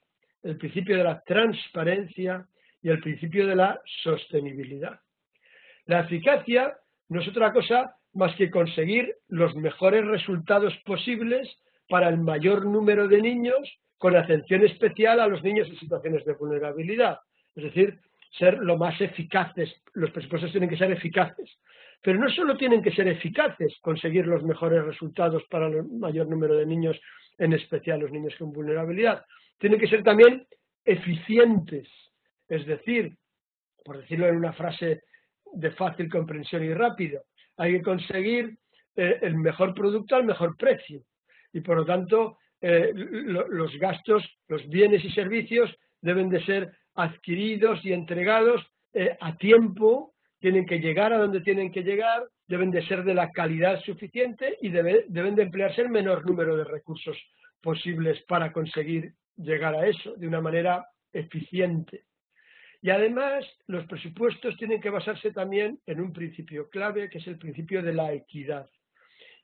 el principio de la transparencia y el principio de la sostenibilidad. La eficacia no es otra cosa más que conseguir los mejores resultados posibles para el mayor número de niños, con atención especial a los niños en situaciones de vulnerabilidad. Es decir, ser lo más eficaces. Los presupuestos tienen que ser eficaces. Pero no solo tienen que ser eficaces, conseguir los mejores resultados para el mayor número de niños, en especial los niños con vulnerabilidad. Tienen que ser también eficientes. Es decir, por decirlo en una frase de fácil comprensión y rápido, hay que conseguir el mejor producto al mejor precio. Y por lo tanto, los gastos, los bienes y servicios deben de ser adquiridos y entregados a tiempo, tienen que llegar a donde tienen que llegar, deben de ser de la calidad suficiente y deben de emplearse el menor número de recursos posibles para conseguir llegar a eso de una manera eficiente. Y además, los presupuestos tienen que basarse también en un principio clave, que es el principio de la equidad,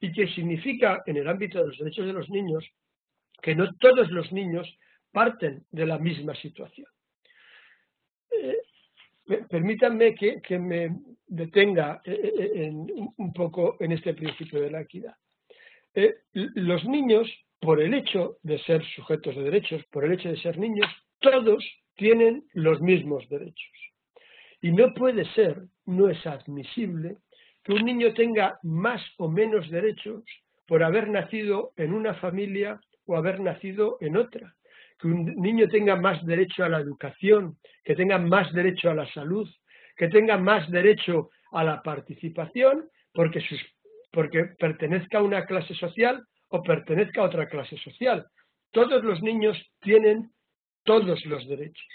y que significa, en el ámbito de los derechos de los niños, que no todos los niños parten de la misma situación. Permítanme que me detenga un poco en este principio de la equidad. Los niños, por el hecho de ser sujetos de derechos, por el hecho de ser niños, todos tienen los mismos derechos. Y no puede ser, no es admisible, que un niño tenga más o menos derechos por haber nacido en una familia o haber nacido en otra. Que un niño tenga más derecho a la educación, que tenga más derecho a la salud, que tenga más derecho a la participación porque pertenezca a una clase social o pertenezca a otra clase social. Todos los niños tienen todos los derechos.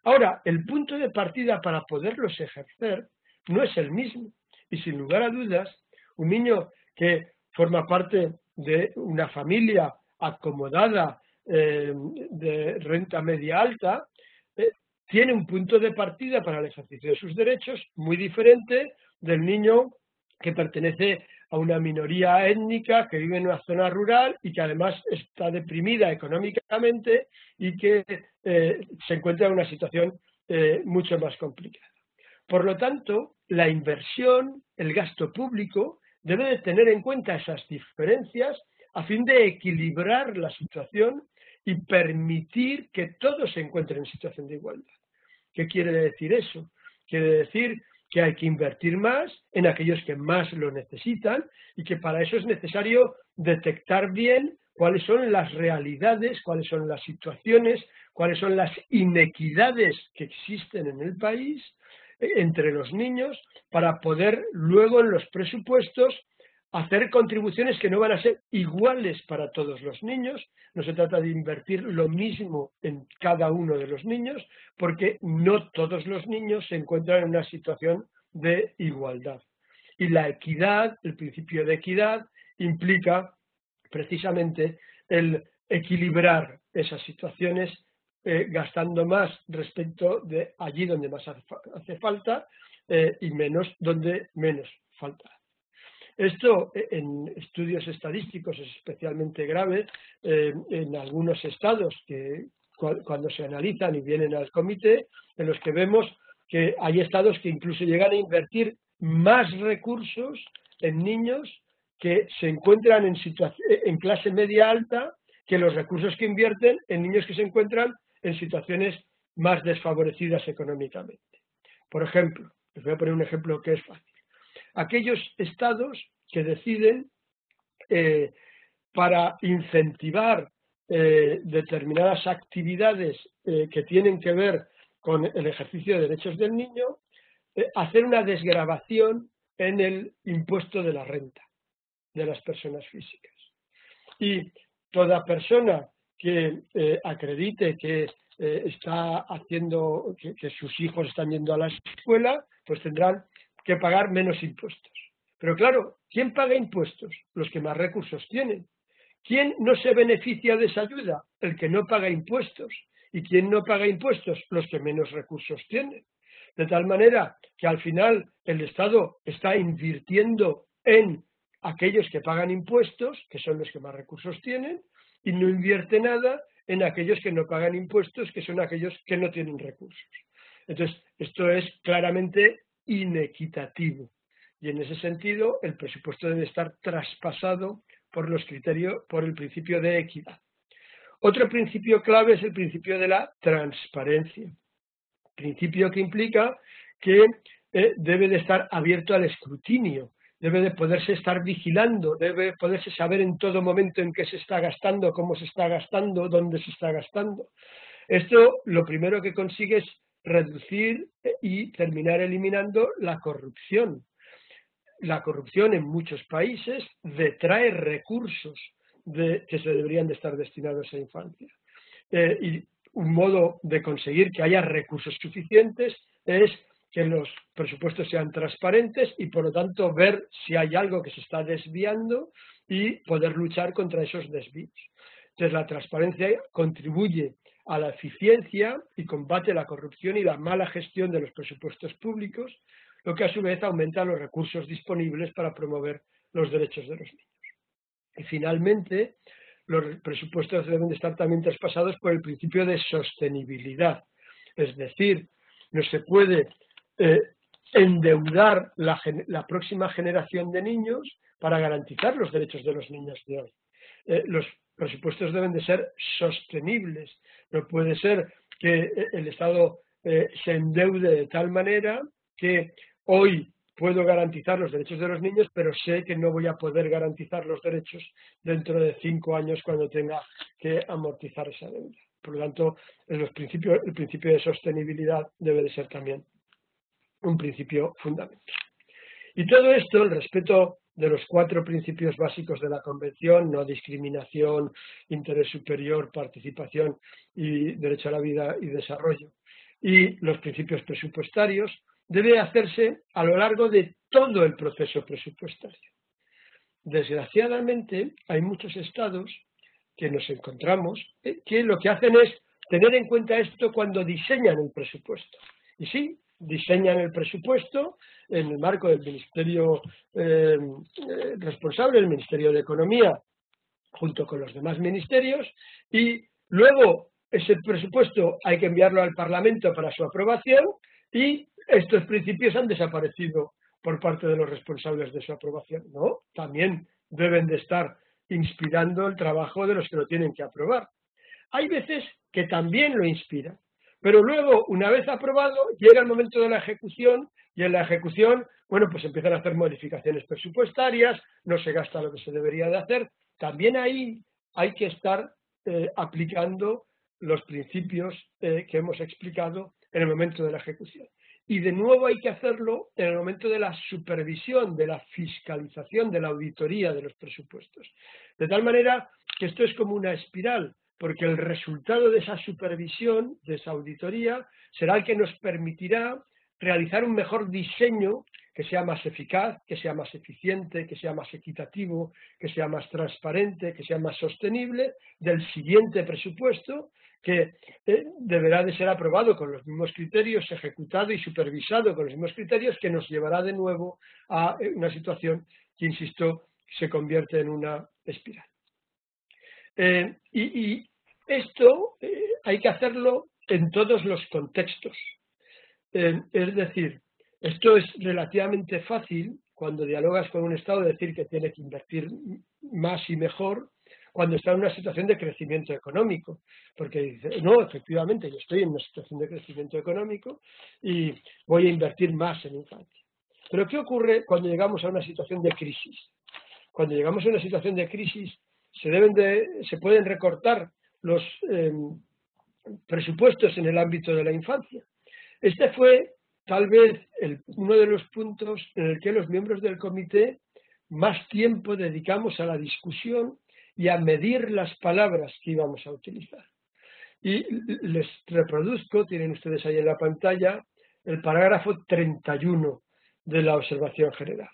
Ahora, el punto de partida para poderlos ejercer no es el mismo. Y sin lugar a dudas, un niño que forma parte de una familia acomodada de renta media alta, tiene un punto de partida para el ejercicio de sus derechos muy diferente del niño que pertenece a una minoría étnica que vive en una zona rural y que además está deprimida económicamente y que se encuentra en una situación mucho más complicada. Por lo tanto, la inversión, el gasto público, debe de tener en cuenta esas diferencias a fin de equilibrar la situación y permitir que todos se encuentren en situación de igualdad. ¿Qué quiere decir eso? Quiere decir que hay que invertir más en aquellos que más lo necesitan y que para eso es necesario detectar bien cuáles son las realidades, cuáles son las situaciones, cuáles son las inequidades que existen en el país entre los niños para poder luego en los presupuestos hacer contribuciones que no van a ser iguales para todos los niños. No se trata de invertir lo mismo en cada uno de los niños, porque no todos los niños se encuentran en una situación de igualdad. Y la equidad, el principio de equidad, implica precisamente el equilibrar esas situaciones, gastando más respecto de allí donde más hace falta y menos donde menos falta. Esto en estudios estadísticos es especialmente grave en algunos estados que cuando se analizan y vienen al comité, en los que vemos que hay estados que incluso llegan a invertir más recursos en niños que se encuentran en clase media alta que los recursos que invierten en niños que se encuentran en situaciones más desfavorecidas económicamente. Por ejemplo, les voy a poner un ejemplo que es fácil. Aquellos estados que deciden para incentivar determinadas actividades que tienen que ver con el ejercicio de derechos del niño, hacer una desgravación en el impuesto de la renta de las personas físicas. Y toda persona que acredite que está haciendo que sus hijos están yendo a la escuela, pues tendrán que pagar menos impuestos. Pero claro, ¿quién paga impuestos? Los que más recursos tienen. ¿Quién no se beneficia de esa ayuda? El que no paga impuestos. ¿Y quién no paga impuestos? Los que menos recursos tienen. De tal manera que al final el Estado está invirtiendo en aquellos que pagan impuestos, que son los que más recursos tienen, y no invierte nada en aquellos que no pagan impuestos, que son aquellos que no tienen recursos. Entonces, esto es claramente inequitativo. Y en ese sentido, el presupuesto debe estar traspasado por los criterios, por el principio de equidad. Otro principio clave es el principio de la transparencia. Principio que implica que debe de estar abierto al escrutinio, debe de poderse estar vigilando, debe poderse saber en todo momento en qué se está gastando, cómo se está gastando, dónde se está gastando. Esto lo primero que consigue es reducir y terminar eliminando la corrupción. La corrupción en muchos países detrae recursos que se deberían de estar destinados a infancia. Y un modo de conseguir que haya recursos suficientes es que los presupuestos sean transparentes y por lo tanto ver si hay algo que se está desviando y poder luchar contra esos desvíos. Entonces la transparencia contribuye a la eficiencia y combate la corrupción y la mala gestión de los presupuestos públicos, lo que a su vez aumenta los recursos disponibles para promover los derechos de los niños. Y finalmente, los presupuestos deben de estar también traspasados por el principio de sostenibilidad. Es decir, no se puede endeudar la próxima generación de niños para garantizar los derechos de los niños de hoy. Los presupuestos deben de ser sostenibles. No puede ser que el Estado se endeude de tal manera que hoy puedo garantizar los derechos de los niños, pero sé que no voy a poder garantizar los derechos dentro de 5 años cuando tenga que amortizar esa deuda. Por lo tanto, el principio de sostenibilidad debe de ser también un principio fundamental. Y todo esto, el respeto de los 4 principios básicos de la Convención, no discriminación, interés superior, participación y derecho a la vida y desarrollo, y los principios presupuestarios, debe hacerse a lo largo de todo el proceso presupuestario. Desgraciadamente, hay muchos estados que nos encontramos que lo que hacen es tener en cuenta esto cuando diseñan el presupuesto. Y sí, diseñan el presupuesto en el marco del Ministerio responsable, el Ministerio de Economía, junto con los demás ministerios, y luego ese presupuesto hay que enviarlo al Parlamento para su aprobación y estos principios han desaparecido por parte de los responsables de su aprobación. No, también deben de estar inspirando el trabajo de los que lo tienen que aprobar. Hay veces que también lo inspiran, pero luego, una vez aprobado, llega el momento de la ejecución y en la ejecución, bueno, pues empiezan a hacer modificaciones presupuestarias, no se gasta lo que se debería de hacer. También ahí hay que estar aplicando los principios que hemos explicado en el momento de la ejecución. y de nuevo hay que hacerlo en el momento de la supervisión, de la fiscalización, de la auditoría de los presupuestos. De tal manera que esto es como una espiral, porque el resultado de esa supervisión, de esa auditoría, será el que nos permitirá realizar un mejor diseño que sea más eficaz, que sea más eficiente, que sea más equitativo, que sea más transparente, que sea más sostenible del siguiente presupuesto, que deberá de ser aprobado con los mismos criterios, ejecutado y supervisado con los mismos criterios, que nos llevará de nuevo a una situación que, insisto, se convierte en una espiral. Y esto hay que hacerlo en todos los contextos. Es decir, esto es relativamente fácil cuando dialogas con un Estado, decir que tiene que invertir más y mejor cuando está en una situación de crecimiento económico, porque dice, no, efectivamente, yo estoy en una situación de crecimiento económico y voy a invertir más en infancia. Pero ¿qué ocurre cuando llegamos a una situación de crisis? Cuando llegamos a una situación de crisis se pueden recortar los presupuestos en el ámbito de la infancia. Este fue tal vez uno de los puntos en el que los miembros del comité más tiempo dedicamos a la discusión y a medir las palabras que íbamos a utilizar. Y les reproduzco, tienen ustedes ahí en la pantalla, el parágrafo 31 de la observación general.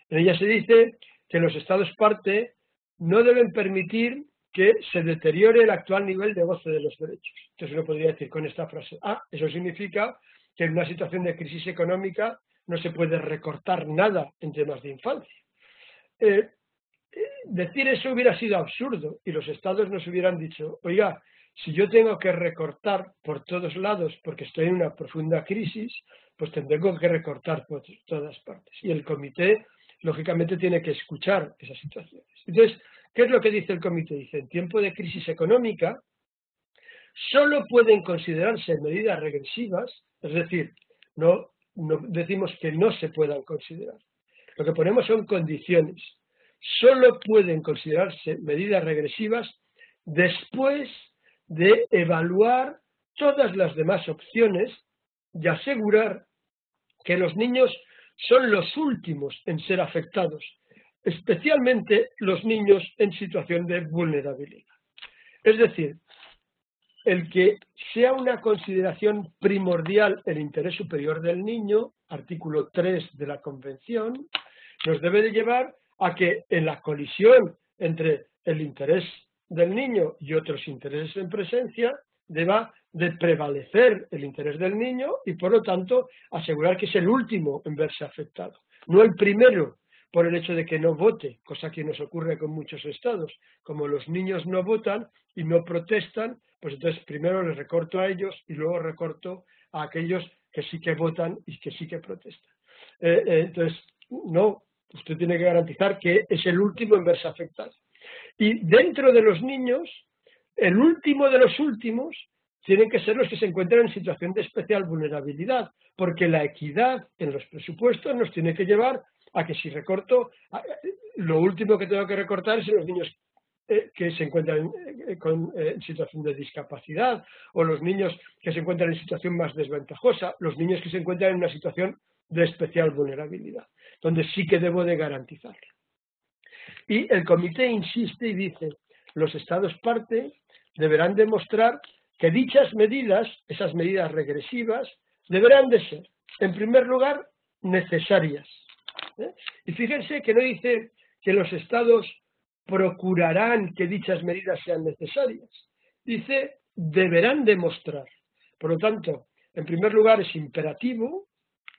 En ella se dice que los Estados parte no deben permitir que se deteriore el actual nivel de goce de los derechos. Entonces uno podría decir con esta frase, eso significa que en una situación de crisis económica no se puede recortar nada en temas de infancia. Decir eso hubiera sido absurdo y los Estados nos hubieran dicho, oiga, si yo tengo que recortar por todos lados porque estoy en una profunda crisis, pues tengo que recortar por todas partes. Y el comité, lógicamente, tiene que escuchar esas situaciones. Entonces, ¿qué es lo que dice el comité? Dice, en tiempo de crisis económica, solo pueden considerarse medidas regresivas, es decir, no decimos que no se puedan considerar. Lo que ponemos son condiciones. Solo pueden considerarse medidas regresivas después de evaluar todas las demás opciones y asegurar que los niños son los últimos en ser afectados, especialmente los niños en situación de vulnerabilidad. Es decir, el que sea una consideración primordial el interés superior del niño, artículo 3 de la Convención, nos debe de llevar a que en la colisión entre el interés del niño y otros intereses en presencia deba de prevalecer el interés del niño y, por lo tanto, asegurar que es el último en verse afectado, no el primero por el hecho de que no vote, cosa que nos ocurre con muchos estados. Como los niños no votan y no protestan, pues entonces primero les recorto a ellos y luego recorto a aquellos que sí que votan y que sí que protestan. Entonces, no, usted tiene que garantizar que es el último en verse afectado. Y dentro de los niños, el último de los últimos tienen que ser los que se encuentran en situación de especial vulnerabilidad, porque la equidad en los presupuestos nos tiene que llevar a que si recorto, lo último que tengo que recortar es en los niños que se encuentran en situación de discapacidad, o los niños que se encuentran en situación más desventajosa, los niños que se encuentran en una situación de especial vulnerabilidad, donde sí que debo de garantizarlo. Y el comité insiste y dice, los Estados parte deberán demostrar que dichas medidas, esas medidas regresivas, deberán de ser, en primer lugar, necesarias. Y fíjense que no dice que los Estados procurarán que dichas medidas sean necesarias. Dice, deberán demostrar. Por lo tanto, en primer lugar es imperativo,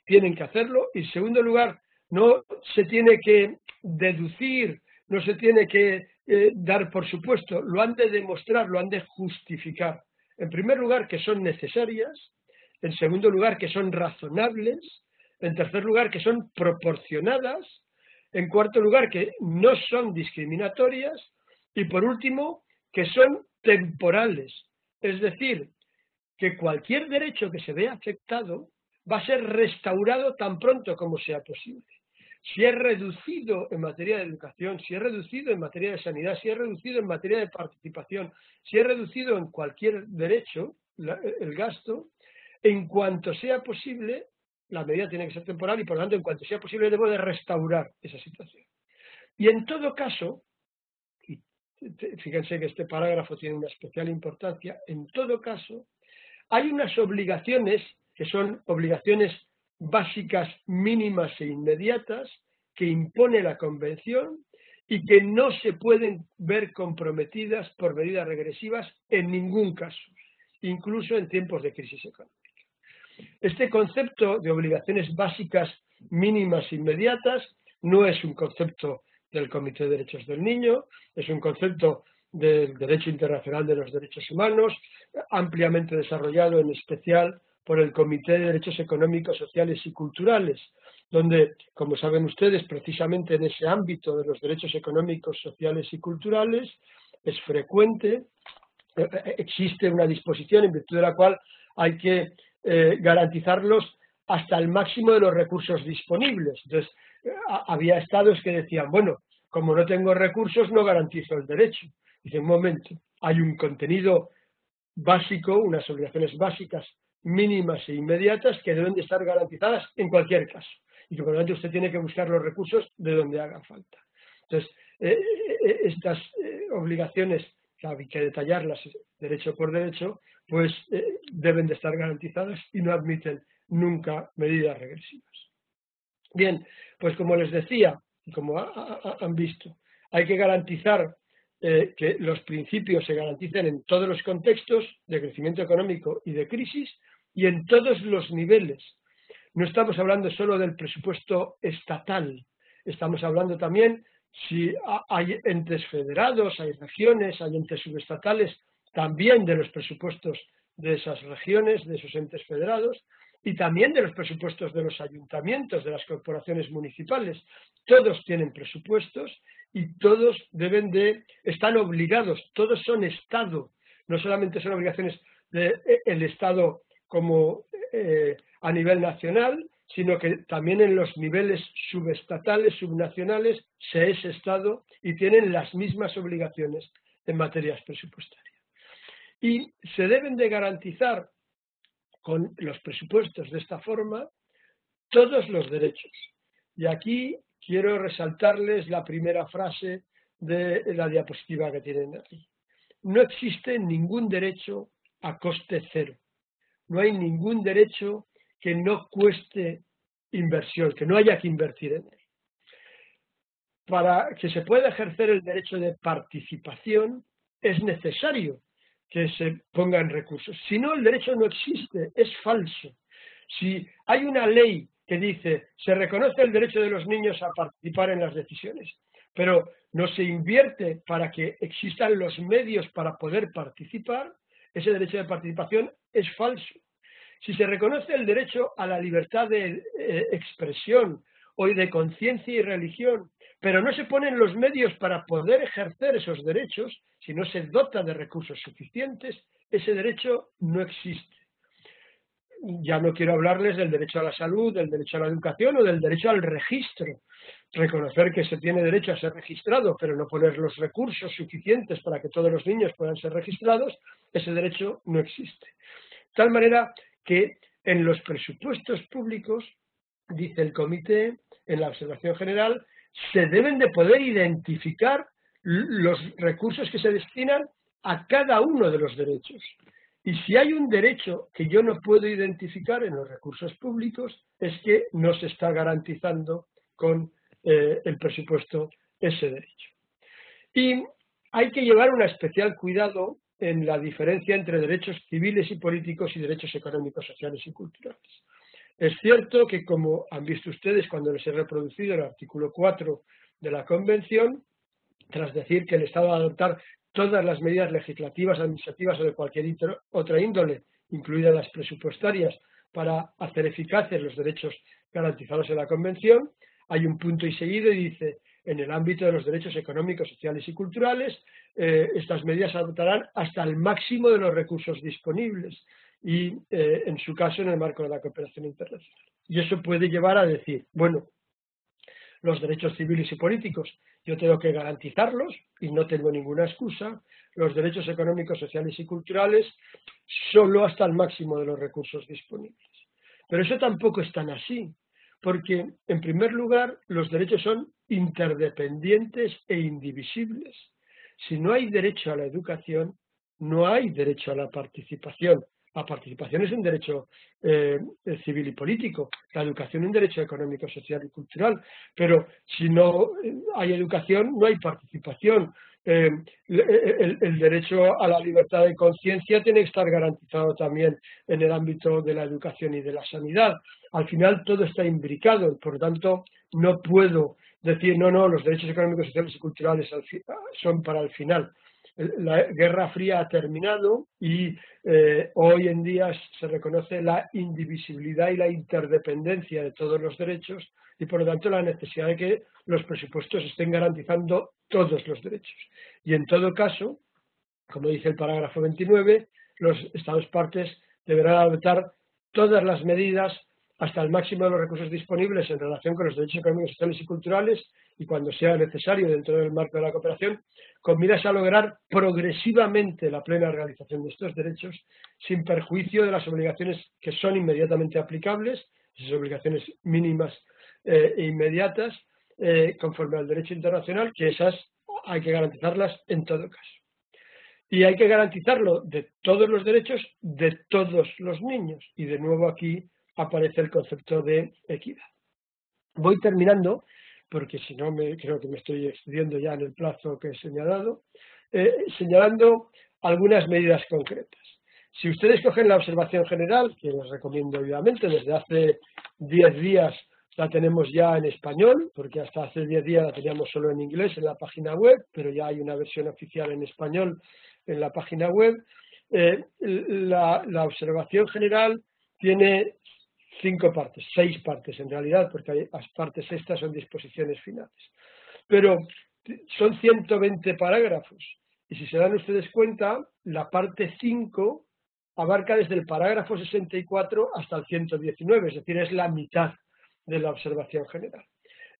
tienen que hacerlo, y en segundo lugar, no se tiene que deducir, no se tiene que dar por supuesto, lo han de demostrar, lo han de justificar. En primer lugar, que son necesarias, en segundo lugar, que son razonables, en tercer lugar, que son proporcionadas, en cuarto lugar, que no son discriminatorias, y por último, que son temporales. Es decir, que cualquier derecho que se vea afectado va a ser restaurado tan pronto como sea posible. Si es reducido en materia de educación, si es reducido en materia de sanidad, si es reducido en materia de participación, si es reducido en cualquier derecho, el gasto, en cuanto sea posible, la medida tiene que ser temporal y por lo tanto en cuanto sea posible debo de restaurar esa situación. Y en todo caso, y fíjense que este parágrafo tiene una especial importancia, en todo caso hay unas obligaciones que son obligaciones básicas, mínimas e inmediatas que impone la Convención y que no se pueden ver comprometidas por medidas regresivas en ningún caso, incluso en tiempos de crisis económica. Este concepto de obligaciones básicas, mínimas e inmediatas no es un concepto del Comité de Derechos del Niño, es un concepto del derecho internacional de los derechos humanos, ampliamente desarrollado en especial por el Comité de Derechos Económicos, Sociales y Culturales, donde, como saben ustedes, precisamente en ese ámbito de los derechos económicos, sociales y culturales, es frecuente, existe una disposición en virtud de la cual hay que garantizarlos hasta el máximo de los recursos disponibles. Entonces, había estados que decían, bueno, como no tengo recursos, no garantizo el derecho. Dice, un momento, hay un contenido básico, unas obligaciones básicas, mínimas e inmediatas que deben de estar garantizadas en cualquier caso. Y que por lo tanto usted tiene que buscar los recursos de donde haga falta. Entonces, estas obligaciones, que hay que detallarlas derecho por derecho, pues deben de estar garantizadas y no admiten nunca medidas regresivas. Bien, pues como les decía, y como han visto, hay que garantizar que los principios se garanticen en todos los contextos de crecimiento económico y de crisis y en todos los niveles. No estamos hablando solo del presupuesto estatal, estamos hablando también si hay entes federados, hay regiones, hay entes subestatales, también de los presupuestos de esas regiones, de esos entes federados, y también de los presupuestos de los ayuntamientos, de las corporaciones municipales. Todos tienen presupuestos y todos están obligados, todos son Estado, no solamente son obligaciones del Estado como a nivel nacional, sino que también en los niveles subestatales, subnacionales, se es Estado y tienen las mismas obligaciones en materias presupuestarias. Y se deben de garantizar con los presupuestos de esta forma todos los derechos. Y aquí quiero resaltarles la primera frase de la diapositiva que tienen aquí. No existe ningún derecho a coste cero. No hay ningún derecho que no cueste inversión, que no haya que invertir en él. Para que se pueda ejercer el derecho de participación es necesario que se pongan recursos. Si no, el derecho no existe, es falso. Si hay una ley que dice se reconoce el derecho de los niños a participar en las decisiones, pero no se invierte para que existan los medios para poder participar, ese derecho de participación es falso. Si se reconoce el derecho a la libertad de expresión o de conciencia y religión, pero no se ponen los medios para poder ejercer esos derechos, si no se dota de recursos suficientes, ese derecho no existe. Ya no quiero hablarles del derecho a la salud, del derecho a la educación o del derecho al registro. Reconocer que se tiene derecho a ser registrado, pero no poner los recursos suficientes para que todos los niños puedan ser registrados, ese derecho no existe. De tal manera que en los presupuestos públicos, dice el comité, en la observación general, se deben de poder identificar los recursos que se destinan a cada uno de los derechos. Y si hay un derecho que yo no puedo identificar en los recursos públicos, es que no se está garantizando con el presupuesto ese derecho. Y hay que llevar un especial cuidado en la diferencia entre derechos civiles y políticos y derechos económicos, sociales y culturales. Es cierto que, como han visto ustedes cuando les he reproducido el artículo 4 de la Convención, tras decir que el Estado va a adoptar todas las medidas legislativas, administrativas o de cualquier otra índole, incluidas las presupuestarias, para hacer eficaces los derechos garantizados en la Convención, hay un punto y seguido y dice, en el ámbito de los derechos económicos, sociales y culturales, estas medidas se adoptarán hasta el máximo de los recursos disponibles y, en su caso, en el marco de la cooperación internacional. Y eso puede llevar a decir, bueno, los derechos civiles y políticos yo tengo que garantizarlos y no tengo ninguna excusa, los derechos económicos, sociales y culturales solo hasta el máximo de los recursos disponibles. Pero eso tampoco es tan así, porque en primer lugar los derechos son interdependientes e indivisibles. Si no hay derecho a la educación, no hay derecho a la participación. La participación es un derecho civil y político, la educación es un derecho económico, social y cultural, pero si no hay educación, no hay participación. El derecho a la libertad de conciencia tiene que estar garantizado también en el ámbito de la educación y de la sanidad. Al final todo está imbricado, por lo tanto no puedo decir no, los derechos económicos, sociales y culturales son para el final. La Guerra Fría ha terminado y hoy en día se reconoce la indivisibilidad y la interdependencia de todos los derechos y por lo tanto la necesidad de que los presupuestos estén garantizando todos los derechos. Y en todo caso, como dice el parágrafo 29, los Estados partes deberán adoptar todas las medidas hasta el máximo de los recursos disponibles en relación con los derechos económicos, sociales y culturales y cuando sea necesario dentro del marco de la cooperación, con miras a lograr progresivamente la plena realización de estos derechos sin perjuicio de las obligaciones que son inmediatamente aplicables, esas obligaciones mínimas e inmediatas, conforme al derecho internacional, que esas hay que garantizarlas en todo caso. Y hay que garantizarlo de todos los derechos de todos los niños. Y de nuevo aquí aparece el concepto de equidad. Voy terminando, porque si no creo que me estoy excediendo ya en el plazo que he señalado, señalando algunas medidas concretas. Si ustedes cogen la observación general, que les recomiendo vivamente, desde hace 10 días la tenemos ya en español, porque hasta hace 10 días la teníamos solo en inglés en la página web, pero ya hay una versión oficial en español en la página web. La observación general tiene 5 partes, 6 partes en realidad, porque las partes estas son disposiciones finales. Pero son 120 parágrafos, y si se dan ustedes cuenta, la parte 5 abarca desde el parágrafo 64 hasta el 119, es decir, es la mitad de la observación general.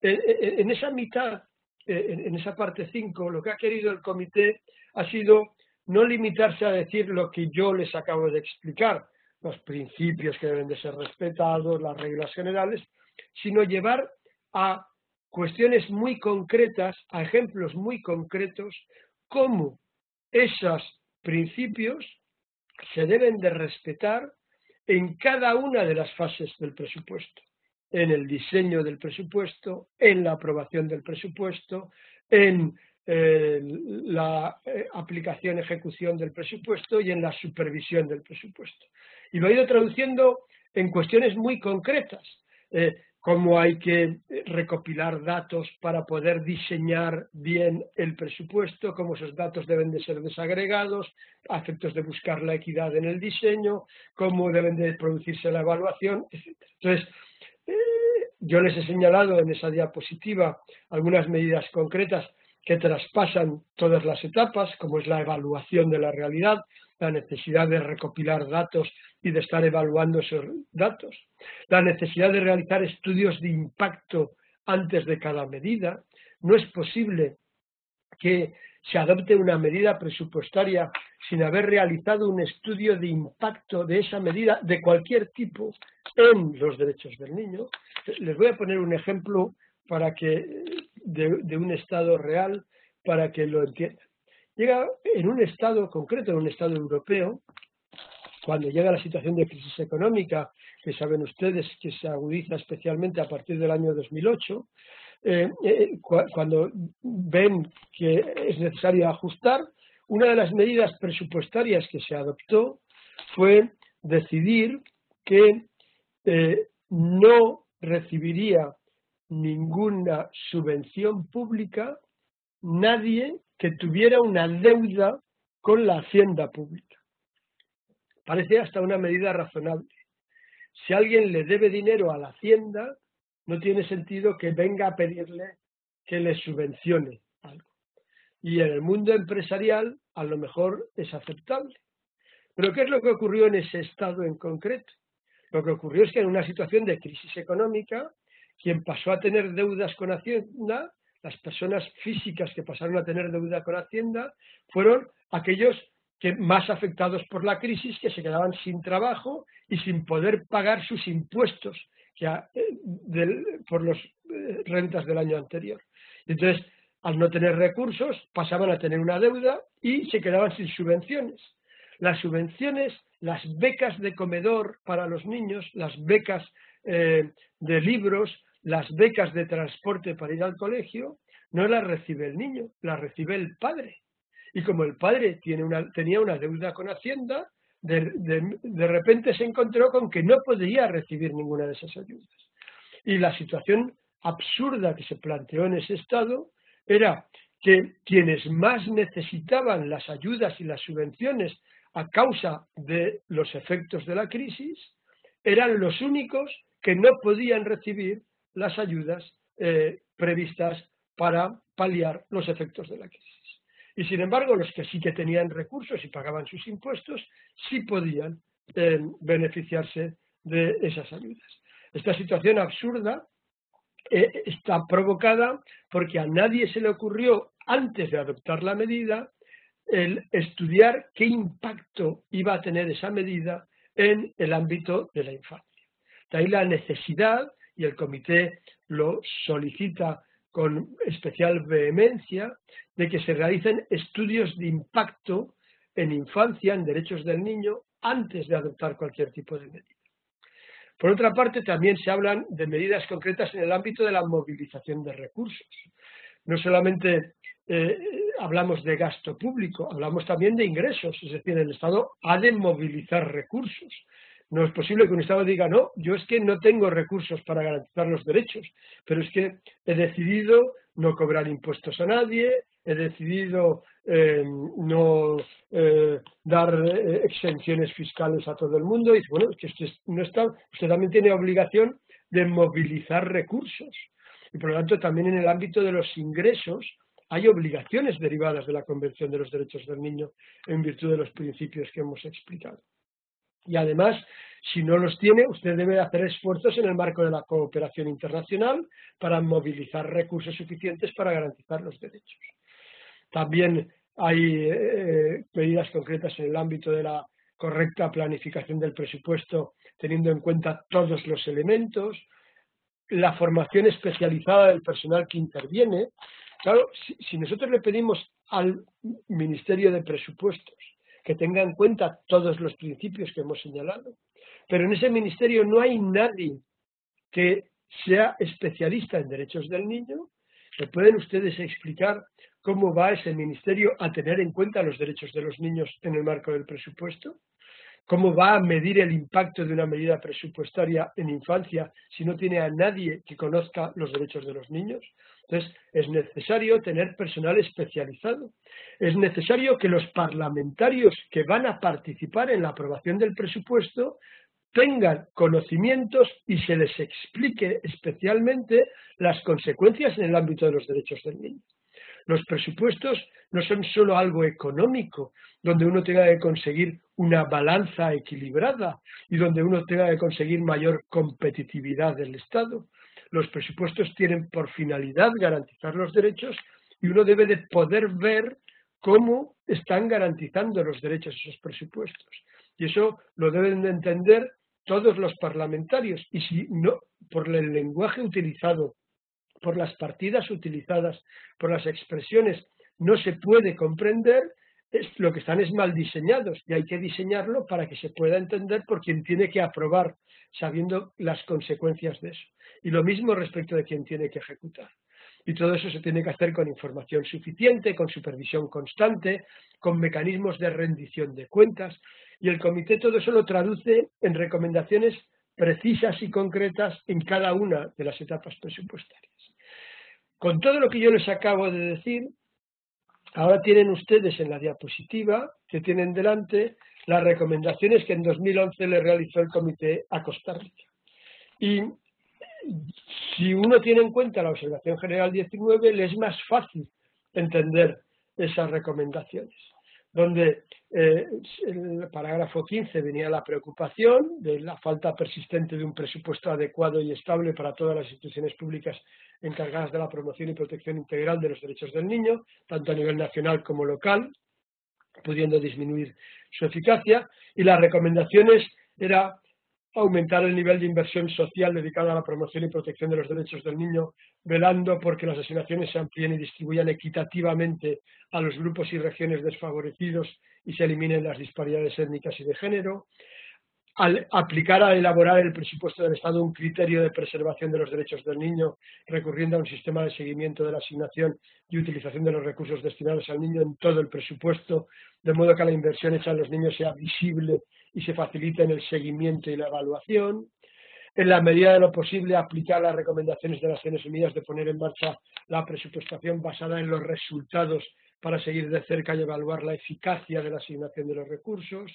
En esa mitad, en esa parte 5, lo que ha querido el comité ha sido no limitarse a decir lo que yo les acabo de explicar, los principios que deben de ser respetados, las reglas generales, sino llevar a cuestiones muy concretas, a ejemplos muy concretos, cómo esos principios se deben de respetar en cada una de las fases del presupuesto, en el diseño del presupuesto, en la aprobación del presupuesto, en la aplicación, ejecución del presupuesto y en la supervisión del presupuesto. Y lo he ido traduciendo en cuestiones muy concretas, cómo hay que recopilar datos para poder diseñar bien el presupuesto, cómo esos datos deben de ser desagregados, a efectos de buscar la equidad en el diseño, cómo deben de producirse la evaluación, etc. Entonces, yo les he señalado en esa diapositiva algunas medidas concretas que traspasan todas las etapas, como es la evaluación de la realidad, la necesidad de recopilar datos y de estar evaluando esos datos, la necesidad de realizar estudios de impacto antes de cada medida. No es posible que se adopte una medida presupuestaria sin haber realizado un estudio de impacto de esa medida de cualquier tipo en los derechos del niño. Les voy a poner un ejemplo para que de un estado real para que lo entiendan. Llega en un estado concreto, en un estado europeo, cuando llega la situación de crisis económica, que saben ustedes que se agudiza especialmente a partir del año 2008, cuando ven que es necesario ajustar, una de las medidas presupuestarias que se adoptó fue decidir que no recibiría ninguna subvención pública nadie que tuviera una deuda con la hacienda pública. Parece hasta una medida razonable. Si alguien le debe dinero a la hacienda, no tiene sentido que venga a pedirle que le subvencione algo. Y en el mundo empresarial a lo mejor es aceptable. Pero ¿qué es lo que ocurrió en ese estado en concreto? Lo que ocurrió es que en una situación de crisis económica, quien pasó a tener deudas con Hacienda, las personas físicas que pasaron a tener deuda con Hacienda, fueron aquellos que más afectados por la crisis, que se quedaban sin trabajo y sin poder pagar sus impuestos por las rentas del año anterior. Entonces, al no tener recursos, pasaban a tener una deuda y se quedaban sin subvenciones. Las subvenciones, las becas de comedor para los niños, las becas de libros, las becas de transporte para ir al colegio, no las recibe el niño, las recibe el padre. Y como el padre tenía una deuda con Hacienda, de repente se encontró con que no podía recibir ninguna de esas ayudas. Y la situación absurda que se planteó en ese estado era que quienes más necesitaban las ayudas y las subvenciones a causa de los efectos de la crisis eran los únicos que no podían recibir las ayudas previstas para paliar los efectos de la crisis. Y sin embargo, los que sí que tenían recursos y pagaban sus impuestos, sí podían beneficiarse de esas ayudas. Esta situación absurda está provocada porque a nadie se le ocurrió, antes de adoptar la medida, el estudiar qué impacto iba a tener esa medida en el ámbito de la infancia. De ahí la necesidad, y el comité lo solicita con especial vehemencia, de que se realicen estudios de impacto en infancia, en derechos del niño, antes de adoptar cualquier tipo de medida. Por otra parte, también se hablan de medidas concretas en el ámbito de la movilización de recursos. No solamente hablamos de gasto público, hablamos también de ingresos, es decir, el Estado ha de movilizar recursos. No es posible que un Estado diga, no, yo es que no tengo recursos para garantizar los derechos, pero es que he decidido no cobrar impuestos a nadie, he decidido no dar exenciones fiscales a todo el mundo, y dice, bueno, es que usted también tiene obligación de movilizar recursos. Y por lo tanto, también en el ámbito de los ingresos hay obligaciones derivadas de la Convención de los Derechos del Niño en virtud de los principios que hemos explicado. Y además, si no los tiene, usted debe hacer esfuerzos en el marco de la cooperación internacional para movilizar recursos suficientes para garantizar los derechos. También hay medidas concretas en el ámbito de la correcta planificación del presupuesto, teniendo en cuenta todos los elementos, la formación especializada del personal que interviene. Claro, si nosotros le pedimos al Ministerio de Presupuestos que tenga en cuenta todos los principios que hemos señalado, pero en ese ministerio no hay nadie que sea especialista en derechos del niño, ¿me pueden ustedes explicar cómo va ese ministerio a tener en cuenta los derechos de los niños en el marco del presupuesto? ¿Cómo va a medir el impacto de una medida presupuestaria en infancia si no tiene a nadie que conozca los derechos de los niños? Entonces, es necesario tener personal especializado. Es necesario que los parlamentarios que van a participar en la aprobación del presupuesto tengan conocimientos y se les explique especialmente las consecuencias en el ámbito de los derechos del niño. Los presupuestos no son solo algo económico, donde uno tenga que conseguir una balanza equilibrada y donde uno tenga que conseguir mayor competitividad del Estado. Los presupuestos tienen por finalidad garantizar los derechos y uno debe de poder ver cómo están garantizando los derechos esos presupuestos. Y eso lo deben de entender todos los parlamentarios. Y si no, por el lenguaje utilizado, por las partidas utilizadas, por las expresiones, no se puede comprender, lo que están es mal diseñados y hay que diseñarlo para que se pueda entender por quien tiene que aprobar, sabiendo las consecuencias de eso. Y lo mismo respecto de quien tiene que ejecutar. Y todo eso se tiene que hacer con información suficiente, con supervisión constante, con mecanismos de rendición de cuentas. Y el comité todo eso lo traduce en recomendaciones precisas y concretas en cada una de las etapas presupuestarias. Con todo lo que yo les acabo de decir, ahora tienen ustedes en la diapositiva que tienen delante las recomendaciones que en 2011 le realizó el comité a Costa Rica. Y si uno tiene en cuenta la Observación General 19, le es más fácil entender esas recomendaciones, donde en el parágrafo 15 venía la preocupación de la falta persistente de un presupuesto adecuado y estable para todas las instituciones públicas encargadas de la promoción y protección integral de los derechos del niño, tanto a nivel nacional como local. pudiendo disminuir su eficacia, y las recomendaciones era aumentar el nivel de inversión social dedicada a la promoción y protección de los derechos del niño, velando porque las asignaciones se amplíen y distribuyan equitativamente a los grupos y regiones desfavorecidos y se eliminen las disparidades étnicas y de género, al aplicar a elaborar el presupuesto del Estado un criterio de preservación de los derechos del niño, recurriendo a un sistema de seguimiento de la asignación y utilización de los recursos destinados al niño en todo el presupuesto, de modo que la inversión hecha en los niños sea visible y se facilite en el seguimiento y la evaluación. En la medida de lo posible, aplicar las recomendaciones de las Naciones Unidas de poner en marcha la presupuestación basada en los resultados para seguir de cerca y evaluar la eficacia de la asignación de los recursos,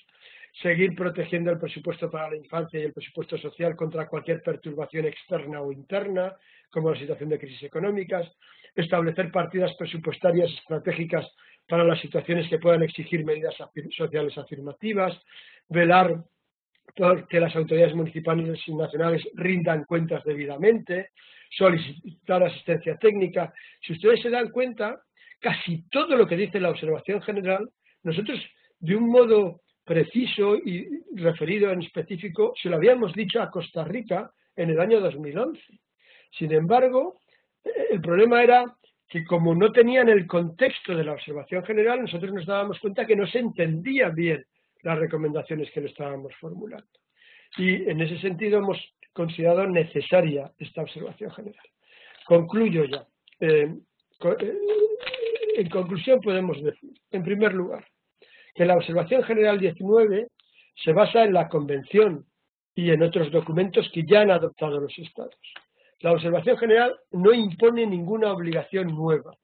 seguir protegiendo el presupuesto para la infancia y el presupuesto social contra cualquier perturbación externa o interna, como la situación de crisis económicas, establecer partidas presupuestarias estratégicas para las situaciones que puedan exigir medidas sociales afirmativas, velar por que las autoridades municipales y nacionales rindan cuentas debidamente, solicitar asistencia técnica. Si ustedes se dan cuenta, casi todo lo que dice la observación general, nosotros de un modo preciso y referido en específico, se lo habíamos dicho a Costa Rica en el año 2011. Sin embargo, el problema era que como no tenían el contexto de la observación general, nosotros nos dábamos cuenta que no se entendía bien las recomendaciones que le estábamos formulando. Y en ese sentido hemos considerado necesaria esta observación general. Concluyo ya. En conclusión podemos decir, en primer lugar, que la observación general 19 se basa en la Convención y en otros documentos que ya han adoptado los Estados. La observación general no impone ninguna obligación nueva.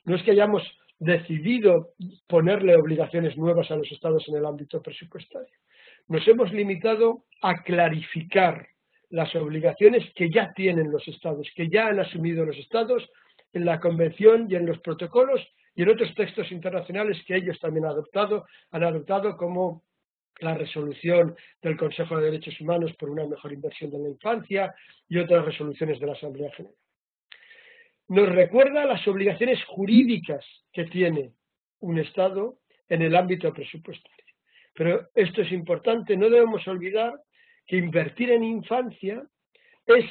No es que hayamos decidido ponerle obligaciones nuevas a los Estados en el ámbito presupuestario. Nos hemos limitado a clarificar las obligaciones que ya tienen los Estados, que ya han asumido los Estados en la Convención y en los protocolos y en otros textos internacionales que ellos también han adoptado como la resolución del Consejo de Derechos Humanos por una mejor inversión en la infancia y otras resoluciones de la Asamblea General. Nos recuerda las obligaciones jurídicas que tiene un Estado en el ámbito presupuestario. Pero esto es importante, no debemos olvidar que invertir en infancia es,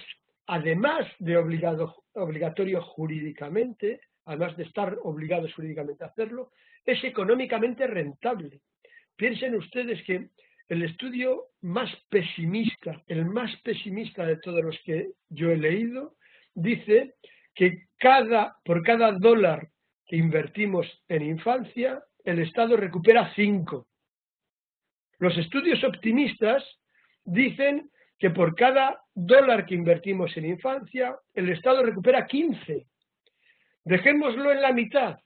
además de obligatorio jurídicamente, además de estar obligados jurídicamente a hacerlo, es económicamente rentable. Piensen ustedes que el estudio más pesimista, el más pesimista de todos los que yo he leído, dice que por cada dólar que invertimos en infancia, el Estado recupera 5. Los estudios optimistas dicen que por cada dólar que invertimos en infancia, el Estado recupera 15. Dejémoslo en la mitad.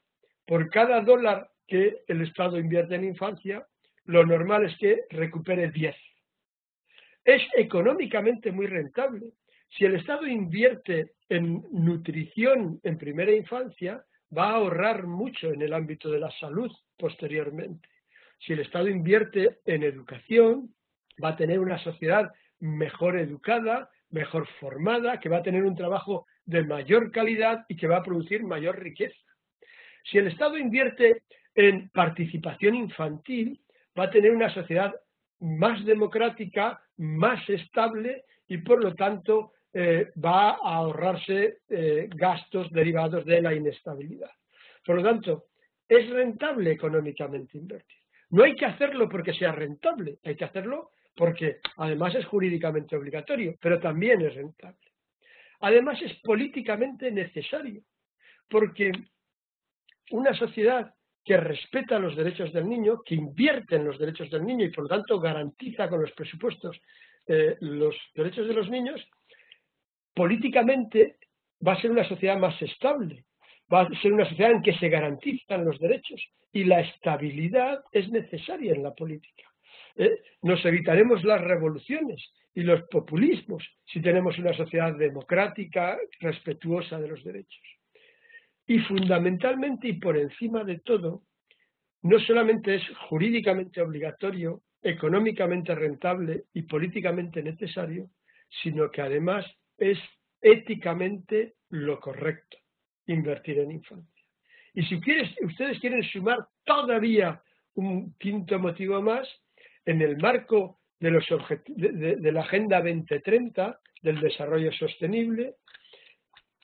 Por cada dólar que el Estado invierte en infancia, lo normal es que recupere 10. Es económicamente muy rentable. Si el Estado invierte en nutrición en primera infancia, va a ahorrar mucho en el ámbito de la salud posteriormente. Si el Estado invierte en educación, va a tener una sociedad mejor educada, mejor formada, que va a tener un trabajo de mayor calidad y que va a producir mayor riqueza. Si el Estado invierte en participación infantil, va a tener una sociedad más democrática, más estable y por lo tanto va a ahorrarse gastos derivados de la inestabilidad. Por lo tanto, es rentable económicamente invertir. No hay que hacerlo porque sea rentable, hay que hacerlo porque además es jurídicamente obligatorio, pero también es rentable. Además es políticamente necesario, porque una sociedad que respeta los derechos del niño, que invierte en los derechos del niño y por lo tanto garantiza con los presupuestos los derechos de los niños, políticamente va a ser una sociedad más estable, va a ser una sociedad en que se garantizan los derechos y la estabilidad es necesaria en la política. Nos evitaremos las revoluciones y los populismos si tenemos una sociedad democrática, respetuosa de los derechos. Y fundamentalmente y por encima de todo, no solamente es jurídicamente obligatorio, económicamente rentable y políticamente necesario, sino que además es éticamente lo correcto invertir en infancia. Y si ustedes quieren sumar todavía un quinto motivo más, en el marco de la Agenda 2030 del desarrollo sostenible,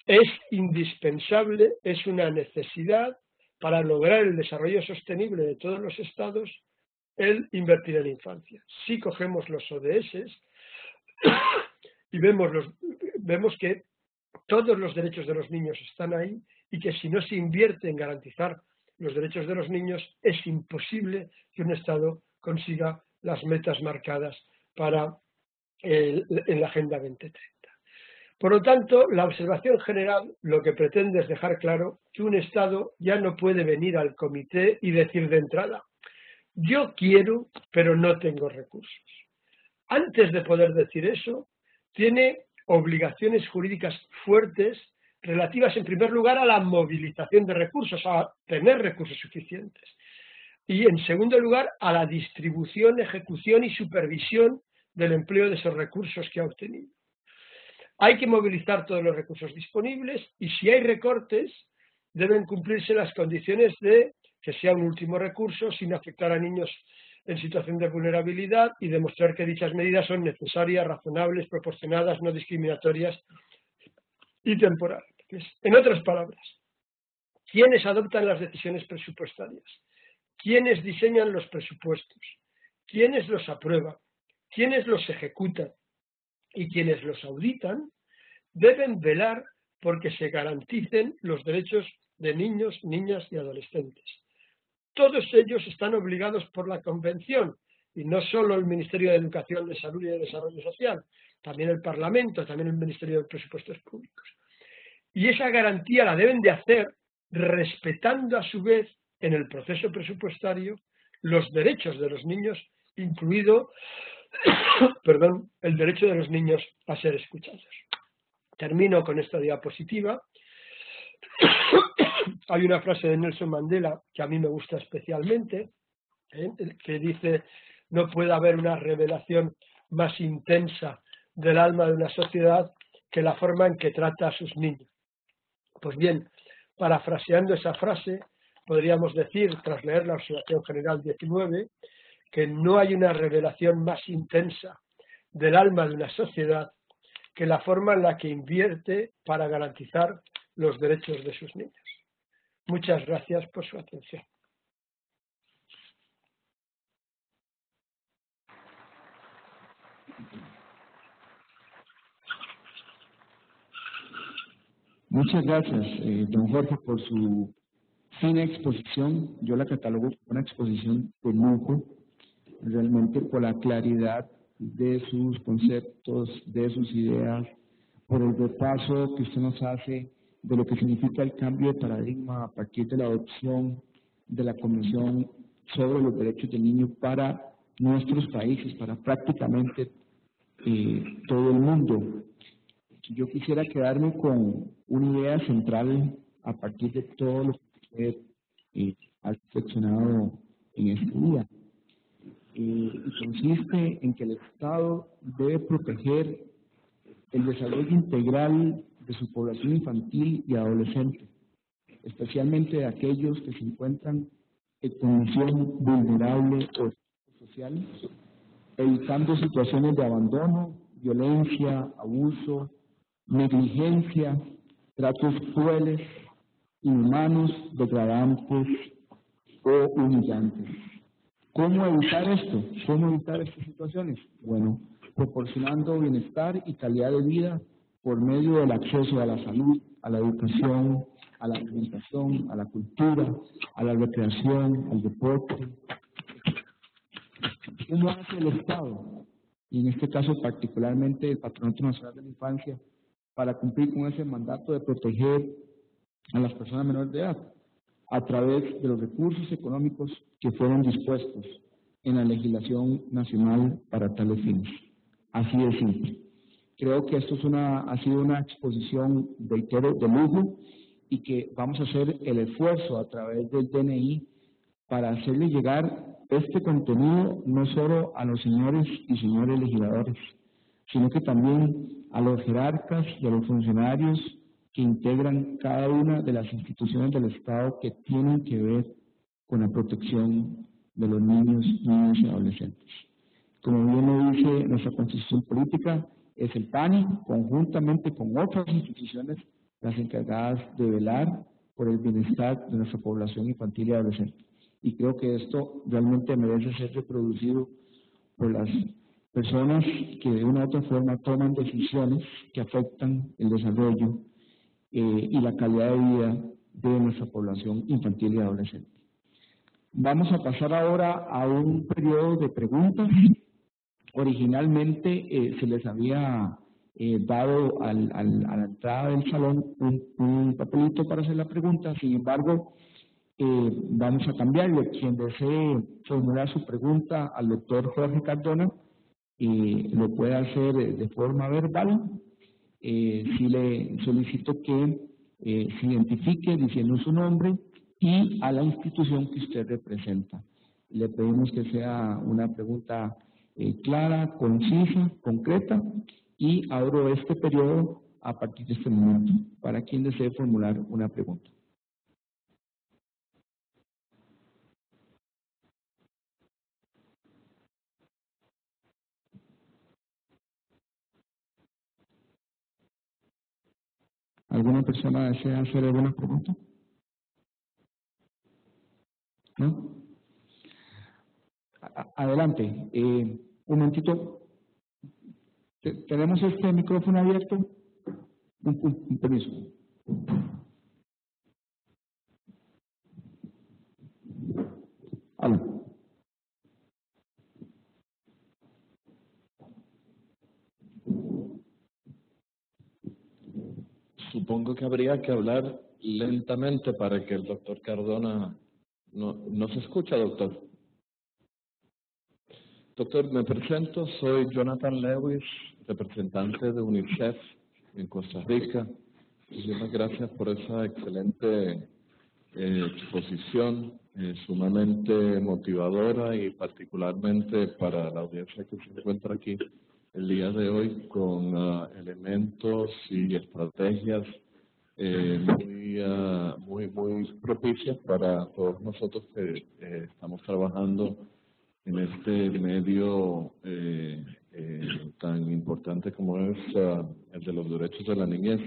es indispensable, es una necesidad para lograr el desarrollo sostenible de todos los estados, el invertir en infancia. Si cogemos los ODS y vemos que todos los derechos de los niños están ahí y que si no se invierte en garantizar los derechos de los niños, es imposible que un Estado consiga las metas marcadas en la Agenda 2030. Por lo tanto, la observación general lo que pretende es dejar claro que un Estado ya no puede venir al comité y decir de entrada: yo quiero, pero no tengo recursos. Antes de poder decir eso, tiene obligaciones jurídicas fuertes relativas, en primer lugar, a la movilización de recursos, a tener recursos suficientes. Y, en segundo lugar, a la distribución, ejecución y supervisión del empleo de esos recursos que ha obtenido. Hay que movilizar todos los recursos disponibles y, si hay recortes, deben cumplirse las condiciones de que sea un último recurso sin afectar a niños en situación de vulnerabilidad y demostrar que dichas medidas son necesarias, razonables, proporcionadas, no discriminatorias y temporales. En otras palabras, ¿quiénes adoptan las decisiones presupuestarias? ¿Quiénes diseñan los presupuestos? ¿Quiénes los aprueban? ¿Quiénes los ejecutan? Y quienes los auditan deben velar porque se garanticen los derechos de niños, niñas y adolescentes. Todos ellos están obligados por la Convención, y no solo el Ministerio de Educación, de Salud y de Desarrollo Social, también el Parlamento, también el Ministerio de Presupuestos Públicos. Y esa garantía la deben de hacer respetando a su vez en el proceso presupuestario los derechos de los niños, incluido el derecho de los niños a ser escuchados. Termino con esta diapositiva. Hay una frase de Nelson Mandela que a mí me gusta especialmente, que dice: no puede haber una revelación más intensa del alma de una sociedad que la forma en que trata a sus niños. Pues bien, parafraseando esa frase, podríamos decir, tras leer la Observación General 19, que no hay una revelación más intensa del alma de una sociedad que la forma en la que invierte para garantizar los derechos de sus niños. Muchas gracias por su atención. Muchas gracias, don Jorge, por su fina exposición. Yo la catalogo como una exposición de lujo, realmente por la claridad de sus conceptos, de sus ideas, por el repaso que usted nos hace de lo que significa el cambio de paradigma a partir de la adopción de la Convención sobre los Derechos del Niño para nuestros países, para prácticamente todo el mundo. Yo quisiera quedarme con una idea central a partir de todo lo que usted ha reflexionado en este día. Y consiste en que el Estado debe proteger el desarrollo integral de su población infantil y adolescente, especialmente de aquellos que se encuentran en condición vulnerable o social, evitando situaciones de abandono, violencia, abuso, negligencia, tratos crueles, inhumanos, degradantes o humillantes. ¿Cómo evitar esto? ¿Cómo evitar estas situaciones? Bueno, proporcionando bienestar y calidad de vida por medio del acceso a la salud, a la educación, a la alimentación, a la cultura, a la recreación, al deporte. ¿Cómo hace el Estado? Y en este caso particularmente el Patronato Nacional de la Infancia, para cumplir con ese mandato de proteger a las personas menores de edad a través de los recursos económicos que fueron dispuestos en la legislación nacional para tales fines. Así de simple. Creo que esto ha sido una exposición, reitero, de lujo, y que vamos a hacer el esfuerzo a través del DNI para hacerle llegar este contenido no solo a los señores y señores legisladores, sino que también a los jerarcas y a los funcionarios que integran cada una de las instituciones del Estado que tienen que ver con la protección de los niños y adolescentes. Como bien lo dice nuestra Constitución Política, es el PANI, conjuntamente con otras instituciones, las encargadas de velar por el bienestar de nuestra población infantil y adolescente. Y creo que esto realmente merece ser reproducido por las personas que de una u otra forma toman decisiones que afectan el desarrollo y la calidad de vida de nuestra población infantil y adolescente. Vamos a pasar ahora a un periodo de preguntas. Originalmente se les había dado a la entrada del salón un papelito para hacer la pregunta, sin embargo, vamos a cambiarlo. Quien desee formular su pregunta al doctor Jorge Cardona, lo puede hacer de forma verbal. Sí le solicito que se identifique diciendo su nombre y a la institución que usted representa. Le pedimos que sea una pregunta clara, concisa, concreta, y abro este periodo a partir de este momento para quien desee formular una pregunta. ¿Alguna persona desea hacer alguna pregunta? ¿No? Adelante. Un momentito. ¿Tenemos este micrófono abierto? Un permiso. Hola. Supongo que habría que hablar lentamente para que el doctor Cardona... ¿No se escucha, doctor? Doctor, me presento, soy Jonathan Lewis, representante de UNICEF en Costa Rica. Muchísimas gracias por esa excelente exposición, sumamente motivadora y particularmente para la audiencia que se encuentra aquí el día de hoy con elementos y estrategias muy propicias para todos nosotros que estamos trabajando en este medio tan importante como es el de los derechos de la niñez.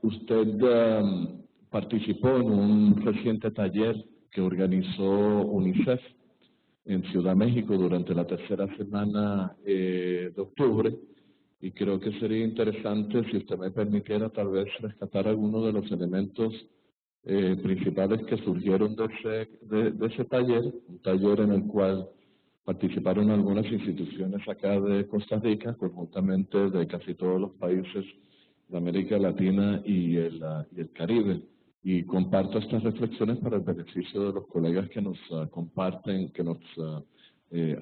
Usted participó en un reciente taller que organizó UNICEF en Ciudad México durante la tercera semana de octubre, y creo que sería interesante, si usted me permitiera, tal vez rescatar algunos de los elementos principales que surgieron de ese taller, un taller en el cual participaron algunas instituciones acá de Costa Rica, conjuntamente de casi todos los países de América Latina y el Caribe. Y comparto estas reflexiones para el beneficio de los colegas que nos comparten, que nos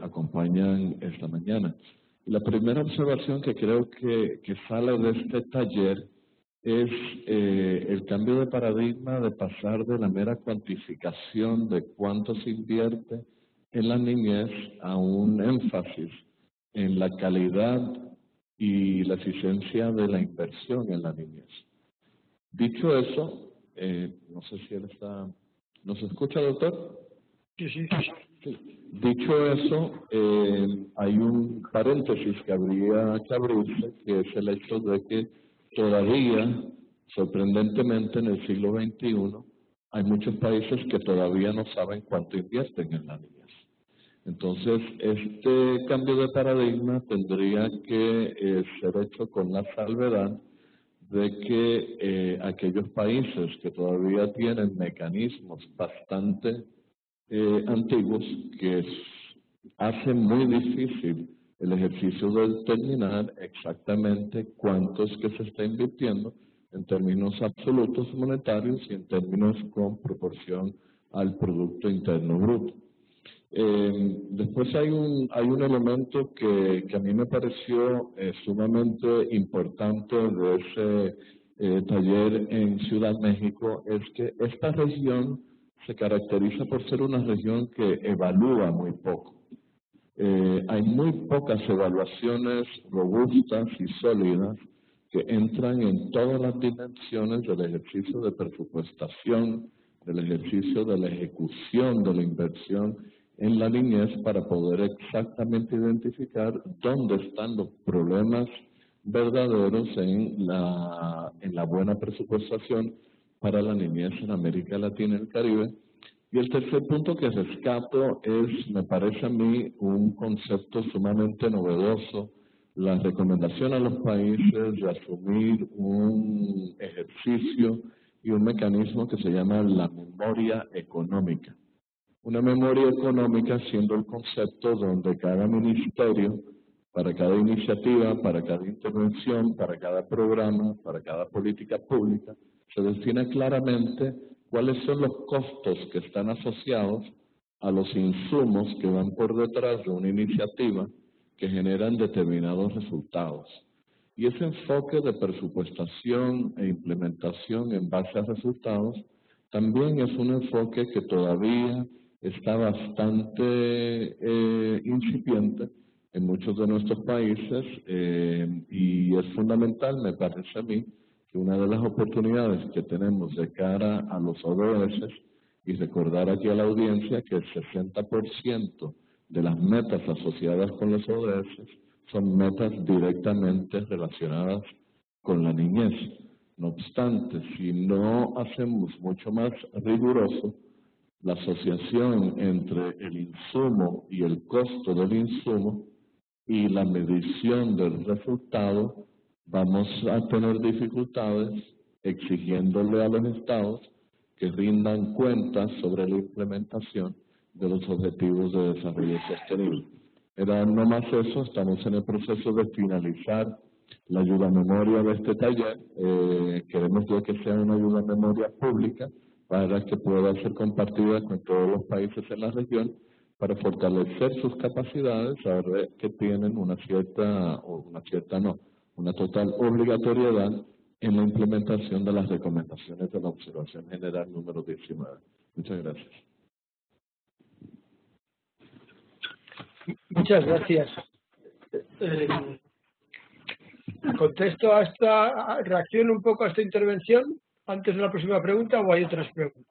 acompañan esta mañana. Y la primera observación que creo que sale de este taller es el cambio de paradigma de pasar de la mera cuantificación de cuánto se invierte en la niñez a un énfasis en la calidad y la eficiencia de la inversión en la niñez. Dicho eso, no sé si él está... ¿Nos escucha, doctor? Sí. Sí. Dicho eso, hay un paréntesis que habría que abrirse, que es el hecho de que todavía, sorprendentemente, en el siglo XXI, hay muchos países que todavía no saben cuánto invierten en la niñez. Entonces, este cambio de paradigma tendría que ser hecho con la salvedad de que aquellos países que todavía tienen mecanismos bastante antiguos que hacen muy difícil el ejercicio de determinar exactamente cuánto es que se está invirtiendo en términos absolutos monetarios y en términos con proporción al Producto Interno Bruto. Después hay un elemento que a mí me pareció sumamente importante de ese taller en Ciudad México, es que esta región se caracteriza por ser una región que evalúa muy poco. Hay muy pocas evaluaciones robustas y sólidas que entran en todas las dimensiones del ejercicio de presupuestación, del ejercicio de la ejecución de la inversión en la niñez para poder exactamente identificar dónde están los problemas verdaderos en la buena presupuestación para la niñez en América Latina y el Caribe. Y el tercer punto que rescato es, me parece a mí, un concepto sumamente novedoso, la recomendación a los países de asumir un ejercicio y un mecanismo que se llama la memoria económica. Una memoria económica siendo el concepto donde cada ministerio, para cada iniciativa, para cada intervención, para cada programa, para cada política pública, se define claramente cuáles son los costos que están asociados a los insumos que van por detrás de una iniciativa que generan determinados resultados. Y ese enfoque de presupuestación e implementación en base a resultados también es un enfoque que todavía está bastante incipiente en muchos de nuestros países y es fundamental, me parece a mí, que una de las oportunidades que tenemos de cara a los ODS, y recordar aquí a la audiencia que el 60% de las metas asociadas con los ODS son metas directamente relacionadas con la niñez. No obstante, si no hacemos mucho más riguroso la asociación entre el insumo y el costo del insumo y la medición del resultado, vamos a tener dificultades exigiéndole a los estados que rindan cuentas sobre la implementación de los objetivos de desarrollo sostenible. Era no más eso, estamos en el proceso de finalizar la ayuda a memoria de este taller. Queremos ya que sea una ayuda a memoria pública para que pueda ser compartida con todos los países en la región para fortalecer sus capacidades, saber que tienen una total obligatoriedad en la implementación de las recomendaciones de la Observación General número 19. Muchas gracias. Muchas gracias. ¿Contesto a esta, reacciono un poco a esta intervención antes de la próxima pregunta o hay otras preguntas?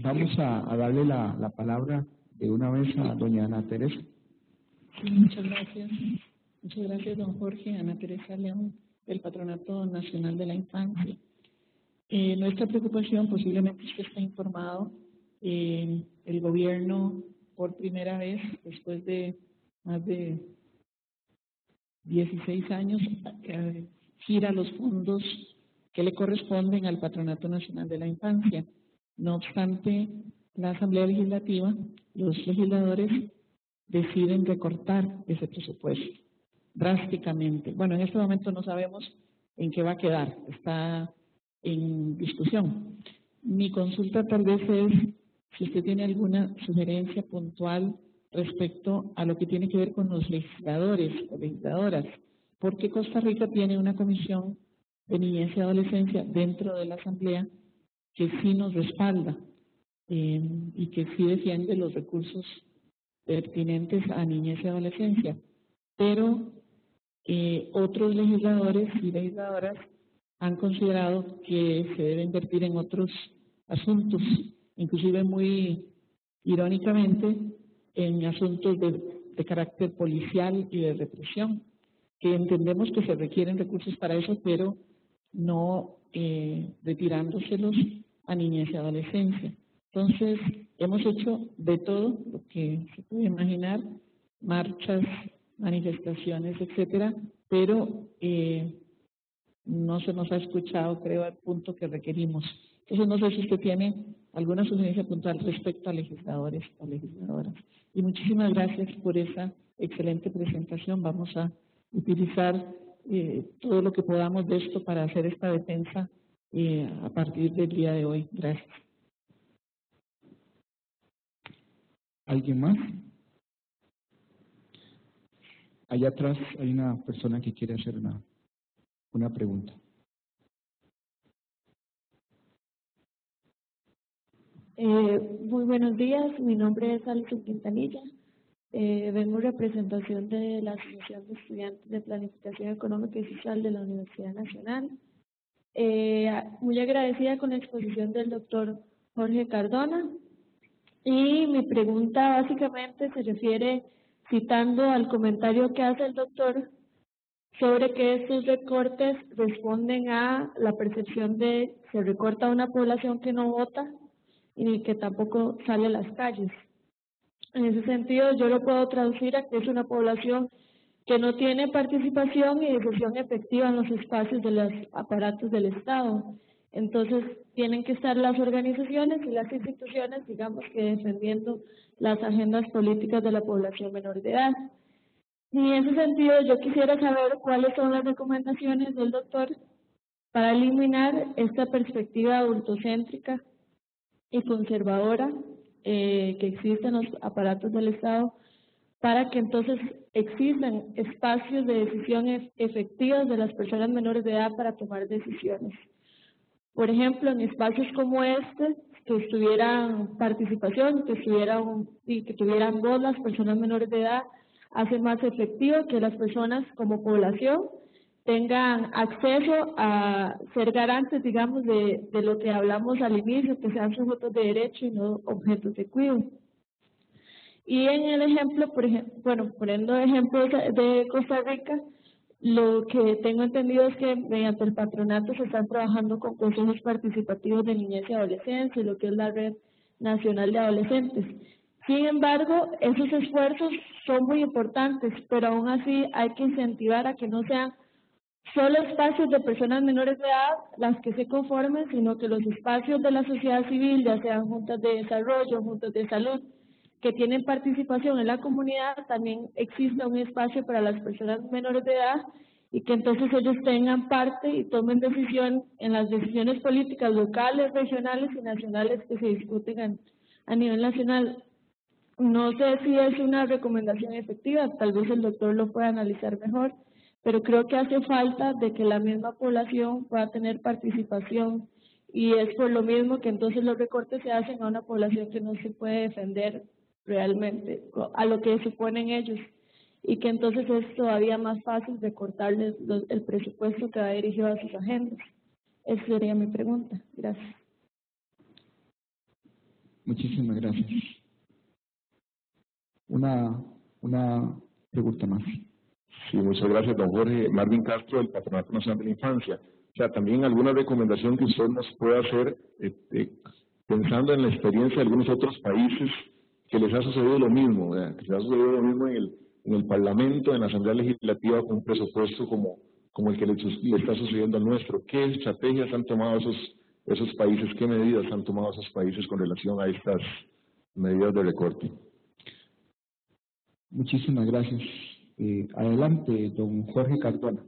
Vamos a darle la palabra de una vez a doña Ana Teresa. Sí, muchas gracias. Muchas gracias, don Jorge. Ana Teresa León, del Patronato Nacional de la Infancia. Nuestra preocupación, posiblemente usted está informado, el gobierno por primera vez, después de más de 16 años, gira los fondos que le corresponden al Patronato Nacional de la Infancia. No obstante, la Asamblea Legislativa, los legisladores deciden recortar ese presupuesto drásticamente. Bueno, en este momento no sabemos en qué va a quedar, está en discusión. Mi consulta tal vez es si usted tiene alguna sugerencia puntual respecto a lo que tiene que ver con los legisladores o legisladoras, porque Costa Rica tiene una comisión de niñez y adolescencia dentro de la Asamblea que sí nos respalda y que sí defiende los recursos pertinentes a niñez y adolescencia, pero otros legisladores y legisladoras han considerado que se debe invertir en otros asuntos, inclusive muy irónicamente en asuntos de carácter policial y de represión, que entendemos que se requieren recursos para eso, pero no retirándoselos a niñez y adolescencia. Entonces, hemos hecho de todo lo que se puede imaginar, marchas, manifestaciones, etcétera, pero no se nos ha escuchado, creo, al punto que requerimos. Entonces, no sé si usted tiene alguna sugerencia puntual respecto a legisladores o legisladoras. Y muchísimas gracias por esa excelente presentación. Vamos a utilizar todo lo que podamos de esto para hacer esta defensa a partir del día de hoy. Gracias. ¿Alguien más? Allá atrás hay una persona que quiere hacer una pregunta. Muy buenos días, mi nombre es Alison Quintanilla. Vengo en representación de la Asociación de Estudiantes de Planificación Económica y Social de la Universidad Nacional. Muy agradecida con la exposición del doctor Jorge Cardona. Y mi pregunta básicamente se refiere, citando al comentario que hace el doctor, sobre que estos recortes responden a la percepción de se recorta a una población que no vota y que tampoco sale a las calles. En ese sentido, yo lo puedo traducir a que es una población que no tiene participación y decisión efectiva en los espacios de los aparatos del Estado. Entonces, tienen que estar las organizaciones y las instituciones, digamos que defendiendo las agendas políticas de la población menor de edad. Y en ese sentido, yo quisiera saber cuáles son las recomendaciones del doctor para eliminar esta perspectiva adultocéntrica y conservadora que existe en los aparatos del Estado, para que entonces existan espacios de decisión efectivos de las personas menores de edad para tomar decisiones. Por ejemplo, en espacios como este, que tuvieran participación, que tuvieran voz las personas menores de edad, hace más efectivo que las personas como población tengan acceso a ser garantes, digamos, de lo que hablamos al inicio, que sean sujetos de derecho y no objetos de cuidado. Y en el ejemplo, poniendo ejemplos de Costa Rica, lo que tengo entendido es que mediante el patronato se están trabajando con consejos participativos de niñez y adolescencia, lo que es la Red Nacional de Adolescentes. Sin embargo, esos esfuerzos son muy importantes, pero aún así hay que incentivar a que no sean solo espacios de personas menores de edad las que se conformen, sino que los espacios de la sociedad civil, ya sean juntas de desarrollo, juntas de salud, que tienen participación en la comunidad, también exista un espacio para las personas menores de edad y que entonces ellos tengan parte y tomen decisión en las decisiones políticas locales, regionales y nacionales que se discuten a nivel nacional. No sé si es una recomendación efectiva, tal vez el doctor lo pueda analizar mejor, pero creo que hace falta de que la misma población pueda tener participación, y es por lo mismo que entonces los recortes se hacen a una población que no se puede defender realmente a lo que suponen ellos, y que entonces es todavía más fácil recortarles el presupuesto que va dirigido a sus agendas. Esa sería mi pregunta. Gracias. Muchísimas gracias. Una pregunta más. Sí, muchas gracias, don Jorge. Marvin Castro, del Patronato Nacional de la Infancia. O sea, también alguna recomendación que usted nos pueda hacer, pensando en la experiencia de algunos otros países que les ha sucedido lo mismo, ¿verdad? Que les ha sucedido lo mismo en el Parlamento, en la Asamblea Legislativa, con un presupuesto como el que le está sucediendo al nuestro. ¿Qué estrategias han tomado esos países? ¿Qué medidas han tomado esos países con relación a estas medidas de recorte? Muchísimas gracias. Adelante, don Jorge Cardona.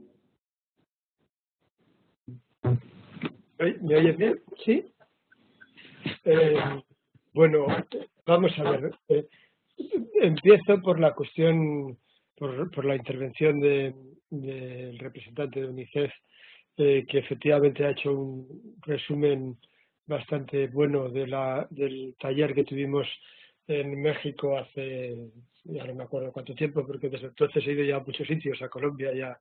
¿Me oye bien? ¿Sí? Bueno, vamos a ver. Empiezo por la cuestión, por la intervención del representante de UNICEF, que efectivamente ha hecho un resumen bastante bueno del taller que tuvimos en México hace, ya no me acuerdo cuánto tiempo, porque desde entonces he ido ya a muchos sitios, a Colombia y a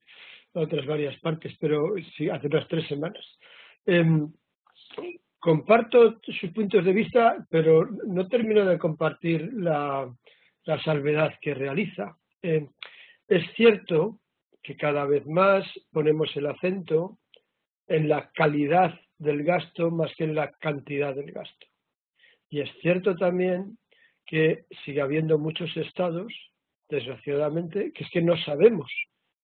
otras varias partes, pero sí, hace unas 3 semanas. Comparto sus puntos de vista, pero no termino de compartir la salvedad que realiza. Es cierto que cada vez más ponemos el acento en la calidad del gasto más que en la cantidad del gasto. Y es cierto también que sigue habiendo muchos estados, desgraciadamente, que es que no sabemos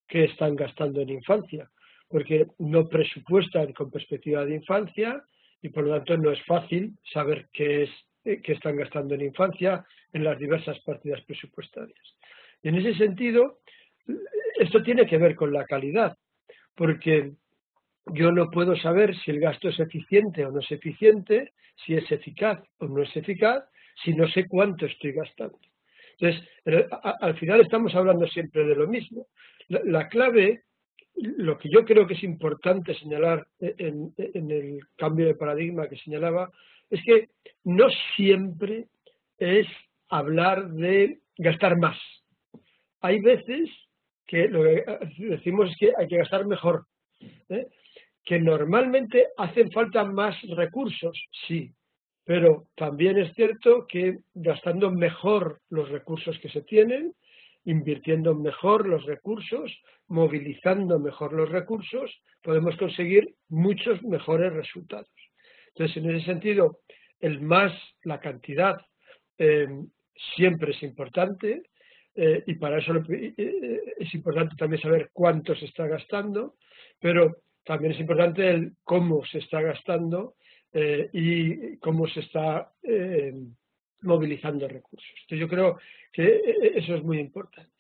qué están gastando en infancia, porque no presupuestan con perspectiva de infancia y por lo tanto no es fácil saber qué están gastando en infancia en las diversas partidas presupuestarias. Y en ese sentido, esto tiene que ver con la calidad, porque yo no puedo saber si el gasto es eficiente o no es eficiente, si es eficaz o no es eficaz, si no sé cuánto estoy gastando. Entonces, al final estamos hablando siempre de lo mismo. La clave, lo que yo creo que es importante señalar en el cambio de paradigma que señalaba, es que no siempre es hablar de gastar más. Hay veces que lo que decimos es que hay que gastar mejor, que normalmente hacen falta más recursos, sí, pero también es cierto que gastando mejor los recursos que se tienen, invirtiendo mejor los recursos, movilizando mejor los recursos, podemos conseguir muchos mejores resultados. Entonces, en ese sentido, la cantidad siempre es importante, y para eso es importante también saber cuánto se está gastando, pero también es importante el cómo se está gastando y cómo se está movilizando recursos. Entonces, yo creo que eso es muy importante.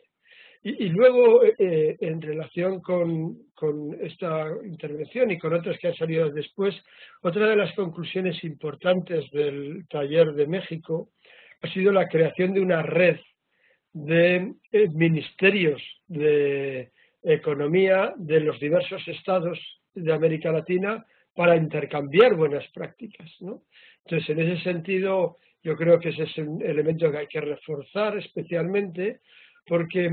Y luego, en relación con esta intervención y con otras que han salido después, otra de las conclusiones importantes del taller de México ha sido la creación de una red de ministerios de economía de los diversos estados de América Latina para intercambiar buenas prácticas, ¿no? Entonces, en ese sentido, yo creo que ese es un elemento que hay que reforzar especialmente, porque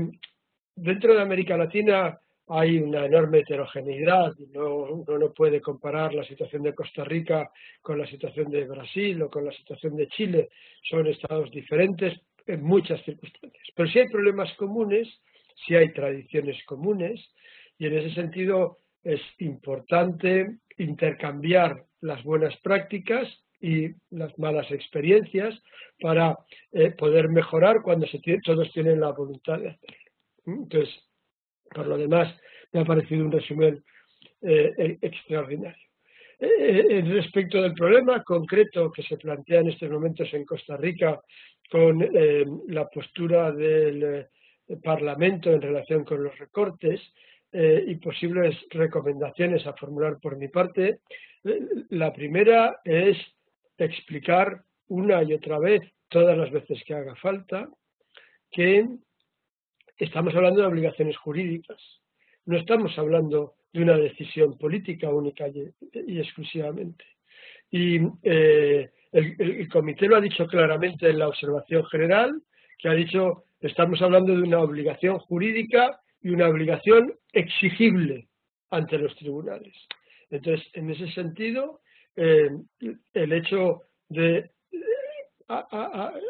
dentro de América Latina hay una enorme heterogeneidad. Uno no puede comparar la situación de Costa Rica con la situación de Brasil o con la situación de Chile. Son estados diferentes en muchas circunstancias. Pero sí hay problemas comunes, sí hay tradiciones comunes, y en ese sentido es importante intercambiar las buenas prácticas y las malas experiencias para poder mejorar cuando todos tienen la voluntad de hacerlo. Entonces, por lo demás, me ha parecido un resumen extraordinario. Respecto del problema concreto que se plantea en estos momentos en Costa Rica con la postura del Parlamento en relación con los recortes y posibles recomendaciones a formular por mi parte, la primera es explicar una y otra vez, todas las veces que haga falta, que estamos hablando de obligaciones jurídicas, no estamos hablando de una decisión política única y exclusivamente. Y el comité lo ha dicho claramente en la observación general, que ha dicho estamos hablando de una obligación jurídica y una obligación exigible ante los tribunales. Entonces, en ese sentido, el hecho de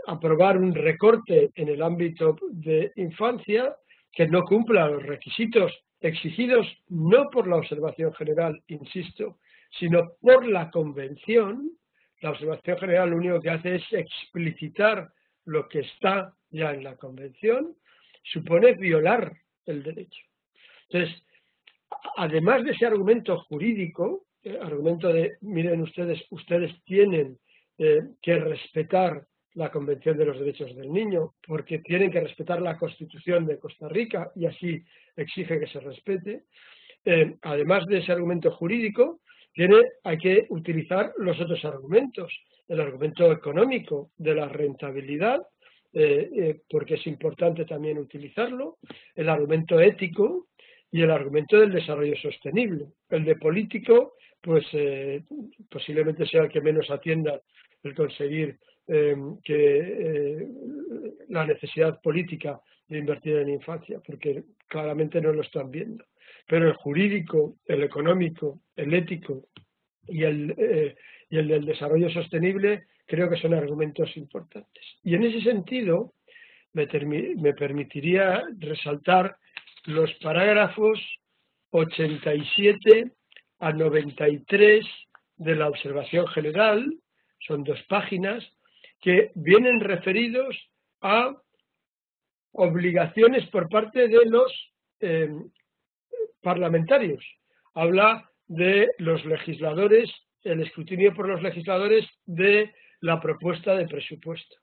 aprobar un recorte en el ámbito de infancia que no cumpla los requisitos exigidos no por la observación general, insisto, sino por la convención. La observación general lo único que hace es explicitar lo que está ya en la convención, supone violar el derecho. Entonces, además de ese argumento jurídico, argumento de, miren ustedes tienen que respetar la Convención de los Derechos del Niño, porque tienen que respetar la Constitución de Costa Rica y así exige que se respete. Además de ese argumento jurídico, hay que utilizar los otros argumentos. El argumento económico de la rentabilidad, porque es importante también utilizarlo, el argumento ético y el argumento del desarrollo sostenible. El de político, pues posiblemente sea el que menos atienda el conseguir la necesidad política de invertir en infancia, porque claramente no lo están viendo. Pero el jurídico, el económico, el ético y el del desarrollo sostenible creo que son argumentos importantes. Y en ese sentido me permitiría resaltar los parágrafos 87 a 93 de la observación general, son 2 páginas, que vienen referidos a obligaciones por parte de los parlamentarios. Habla de los legisladores, el escrutinio por los legisladores de la propuesta de presupuesto.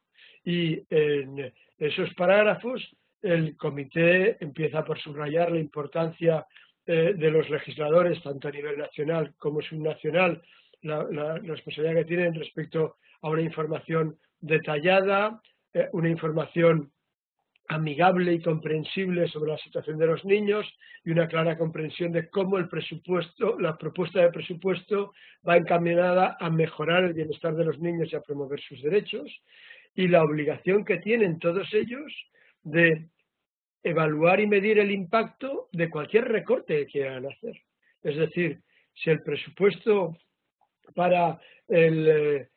Y en esos parágrafos el comité empieza por subrayar la importancia de los legisladores, tanto a nivel nacional como subnacional, la responsabilidad que tienen respecto a una información detallada, una información amigable y comprensible sobre la situación de los niños y una clara comprensión de cómo el presupuesto, la propuesta de presupuesto va encaminada a mejorar el bienestar de los niños y a promover sus derechos, y la obligación que tienen todos ellos de evaluar y medir el impacto de cualquier recorte que quieran hacer. Es decir, si el presupuesto para el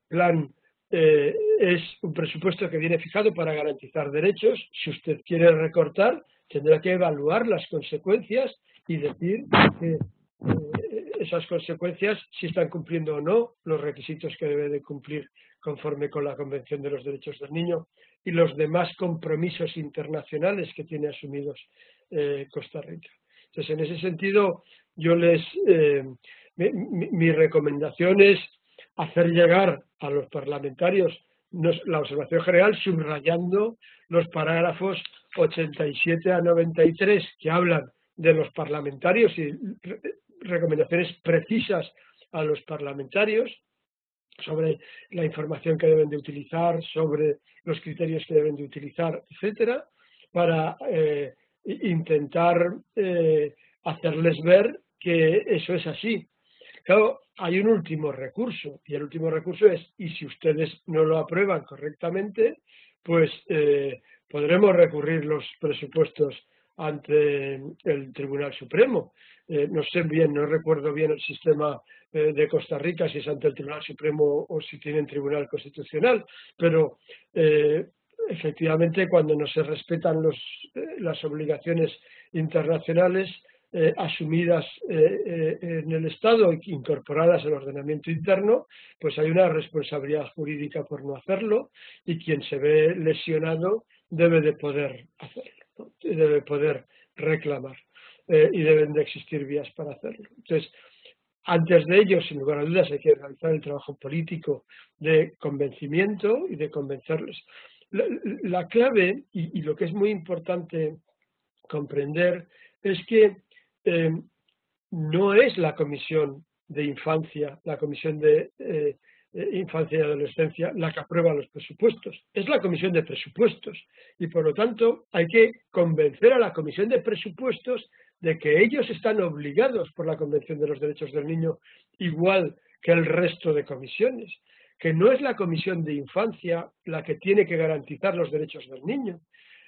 plan es un presupuesto que viene fijado para garantizar derechos, si usted quiere recortar, tendrá que evaluar las consecuencias y decir que esas consecuencias si están cumpliendo o no los requisitos que debe de cumplir conforme con la Convención de los Derechos del Niño y los demás compromisos internacionales que tiene asumidos Costa Rica. Entonces, en ese sentido, yo mi recomendación es hacer llegar a los parlamentarios la observación general subrayando los parágrafos 87 a 93 que hablan de los parlamentarios y recomendaciones precisas a los parlamentarios sobre la información que deben de utilizar, sobre los criterios que deben de utilizar, etcétera, para intentar hacerles ver que eso es así. Claro, hay un último recurso, y el último recurso es, y si ustedes no lo aprueban correctamente, pues podremos recurrir los presupuestos ante el Tribunal Supremo. No sé bien, no recuerdo bien el sistema de Costa Rica, si es ante el Tribunal Supremo o si tienen Tribunal Constitucional, pero efectivamente cuando no se respetan las obligaciones internacionales asumidas en el Estado y incorporadas al ordenamiento interno, pues hay una responsabilidad jurídica por no hacerlo y quien se ve lesionado debe de poder hacerlo, ¿no? Debe poder reclamar y deben de existir vías para hacerlo. Entonces, antes de ello, sin lugar a dudas, hay que realizar el trabajo político de convencimiento y de convencerles. La clave, y lo que es muy importante comprender, es que no es la Comisión de Infancia, la Comisión de Infancia y Adolescencia la que aprueba los presupuestos, es la Comisión de Presupuestos y por lo tanto hay que convencer a la Comisión de Presupuestos de que ellos están obligados por la Convención de los Derechos del Niño igual que el resto de comisiones, que no es la Comisión de Infancia la que tiene que garantizar los derechos del niño.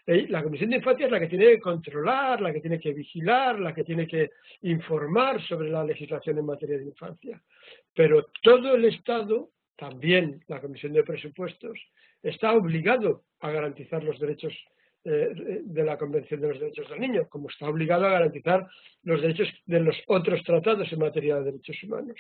La Comisión de Infancia es la que tiene que controlar, la que tiene que vigilar, la que tiene que informar sobre la legislación en materia de infancia. Pero todo el Estado, también la Comisión de Presupuestos, está obligado a garantizar los derechos de la Convención de los Derechos del Niño, como está obligado a garantizar los derechos de los otros tratados en materia de derechos humanos.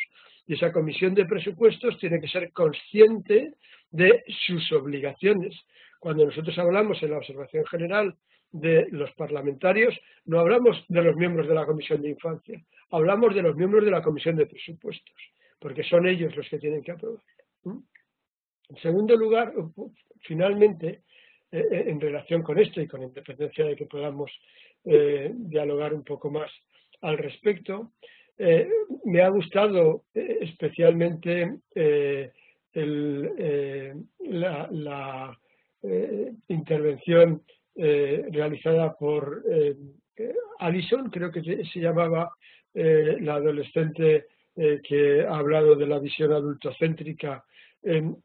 Y esa Comisión de Presupuestos tiene que ser consciente de sus obligaciones. Cuando nosotros hablamos en la observación general de los parlamentarios, no hablamos de los miembros de la Comisión de Infancia, hablamos de los miembros de la Comisión de Presupuestos, porque son ellos los que tienen que aprobarlo. En segundo lugar, finalmente, en relación con esto y con independencia de que podamos dialogar un poco más al respecto, me ha gustado especialmente la intervención realizada por Alison, creo que se llamaba la adolescente que ha hablado de la visión adultocéntrica,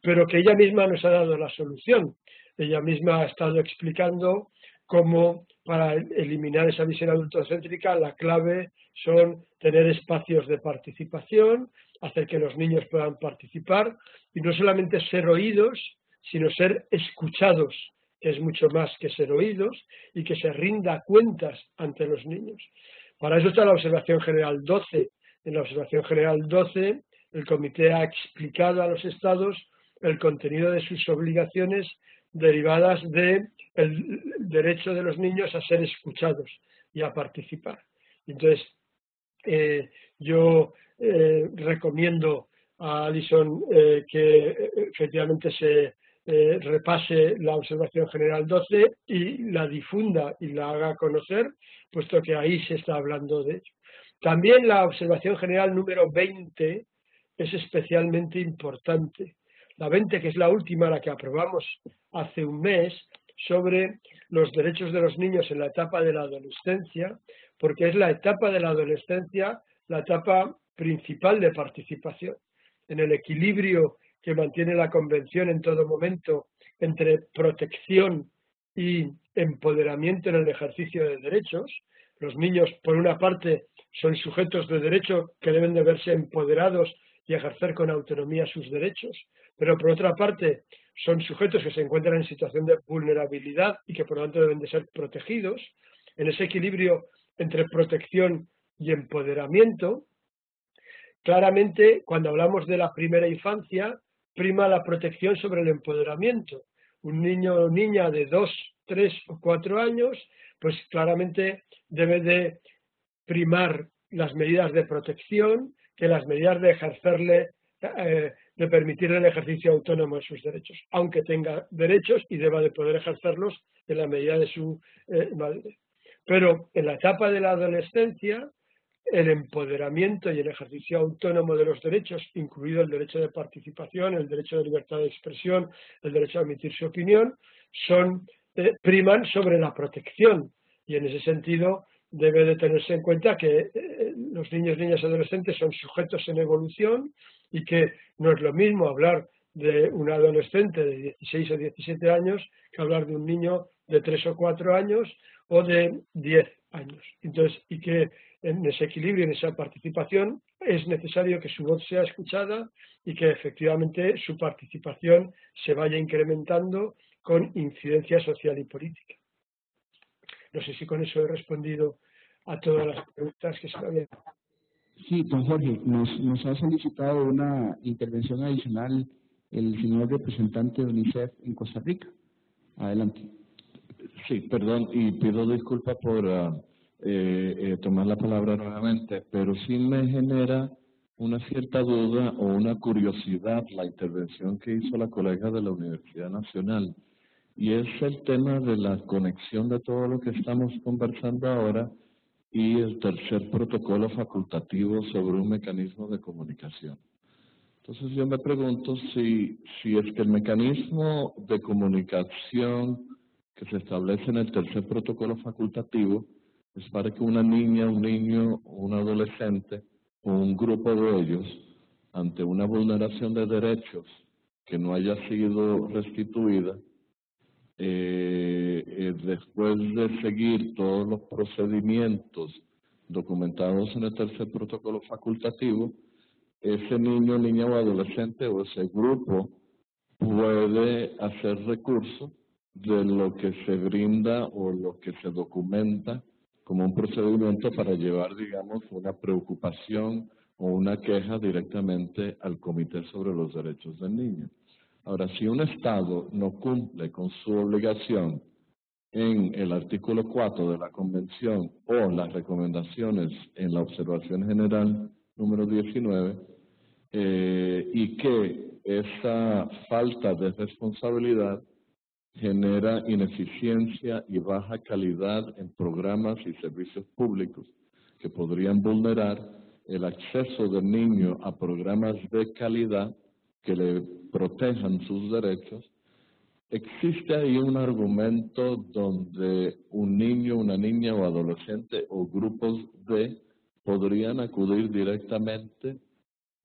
pero que ella misma nos ha dado la solución. Ella misma ha estado explicando cómo para eliminar esa visión adultocéntrica la clave son tener espacios de participación, hacer que los niños puedan participar y no solamente ser oídos, sino ser escuchados, que es mucho más que ser oídos, y que se rinda cuentas ante los niños. Para eso está la Observación General 12. En la Observación General 12, el Comité ha explicado a los Estados el contenido de sus obligaciones derivadas del derecho de los niños a ser escuchados y a participar. Entonces, yo recomiendo a Alison que efectivamente se repase la Observación General 12 y la difunda y la haga conocer, puesto que ahí se está hablando de ello. También la Observación General número 20 es especialmente importante. La 20, que es la última, la que aprobamos hace un mes, sobre los derechos de los niños en la etapa de la adolescencia, porque es la etapa de la adolescencia la etapa principal de participación. En el equilibrio que mantiene la Convención en todo momento entre protección y empoderamiento en el ejercicio de derechos, los niños, por una parte, son sujetos de derecho que deben de verse empoderados y ejercer con autonomía sus derechos, pero por otra parte son sujetos que se encuentran en situación de vulnerabilidad y que por lo tanto deben de ser protegidos. En ese equilibrio entre protección y empoderamiento, claramente cuando hablamos de la primera infancia, prima la protección sobre el empoderamiento. Un niño o niña de 2, 3 o 4 años, pues claramente debe de primar las medidas de protección que las medidas de ejercerle, de permitirle el ejercicio autónomo de sus derechos, aunque tenga derechos y deba de poder ejercerlos en la medida de su madurez. Pero en la etapa de la adolescencia, el empoderamiento y el ejercicio autónomo de los derechos, incluido el derecho de participación, el derecho de libertad de expresión, el derecho a emitir su opinión, priman sobre la protección. Y en ese sentido debe de tenerse en cuenta que los niños, niñas y adolescentes son sujetos en evolución y que no es lo mismo hablar de un adolescente de 16 o 17 años que hablar de un niño de 3 o 4 años o de 10 años. Entonces, y que en ese equilibrio, en esa participación, es necesario que su voz sea escuchada y que efectivamente su participación se vaya incrementando con incidencia social y política. No sé si con eso he respondido a todas las preguntas que se me habían. Sí, don Jorge, nos ha solicitado una intervención adicional el señor representante de UNICEF en Costa Rica. Adelante. Sí, perdón, y pido disculpas por tomar la palabra nuevamente, pero sí me genera una cierta duda o una curiosidad la intervención que hizo la colega de la Universidad Nacional, y es el tema de la conexión de todo lo que estamos conversando ahora y el tercer protocolo facultativo sobre un mecanismo de comunicación. Entonces yo me pregunto si es que el mecanismo de comunicación que se establece en el tercer protocolo facultativo es para que una niña, un niño, un adolescente o un grupo de ellos, ante una vulneración de derechos que no haya sido restituida, después de seguir todos los procedimientos documentados en el tercer protocolo facultativo, ese niño, niña o adolescente o ese grupo puede hacer recurso de lo que se brinda o lo que se documenta como un procedimiento para llevar, digamos, una preocupación o una queja directamente al Comité sobre los Derechos del Niño. Ahora, si un Estado no cumple con su obligación en el artículo 4 de la Convención o las recomendaciones en la Observación General número 19, y que esa falta de responsabilidad genera ineficiencia y baja calidad en programas y servicios públicos que podrían vulnerar el acceso del niño a programas de calidad que le protejan sus derechos, existe ahí un argumento donde un niño, una niña o adolescente o grupos podrían acudir directamente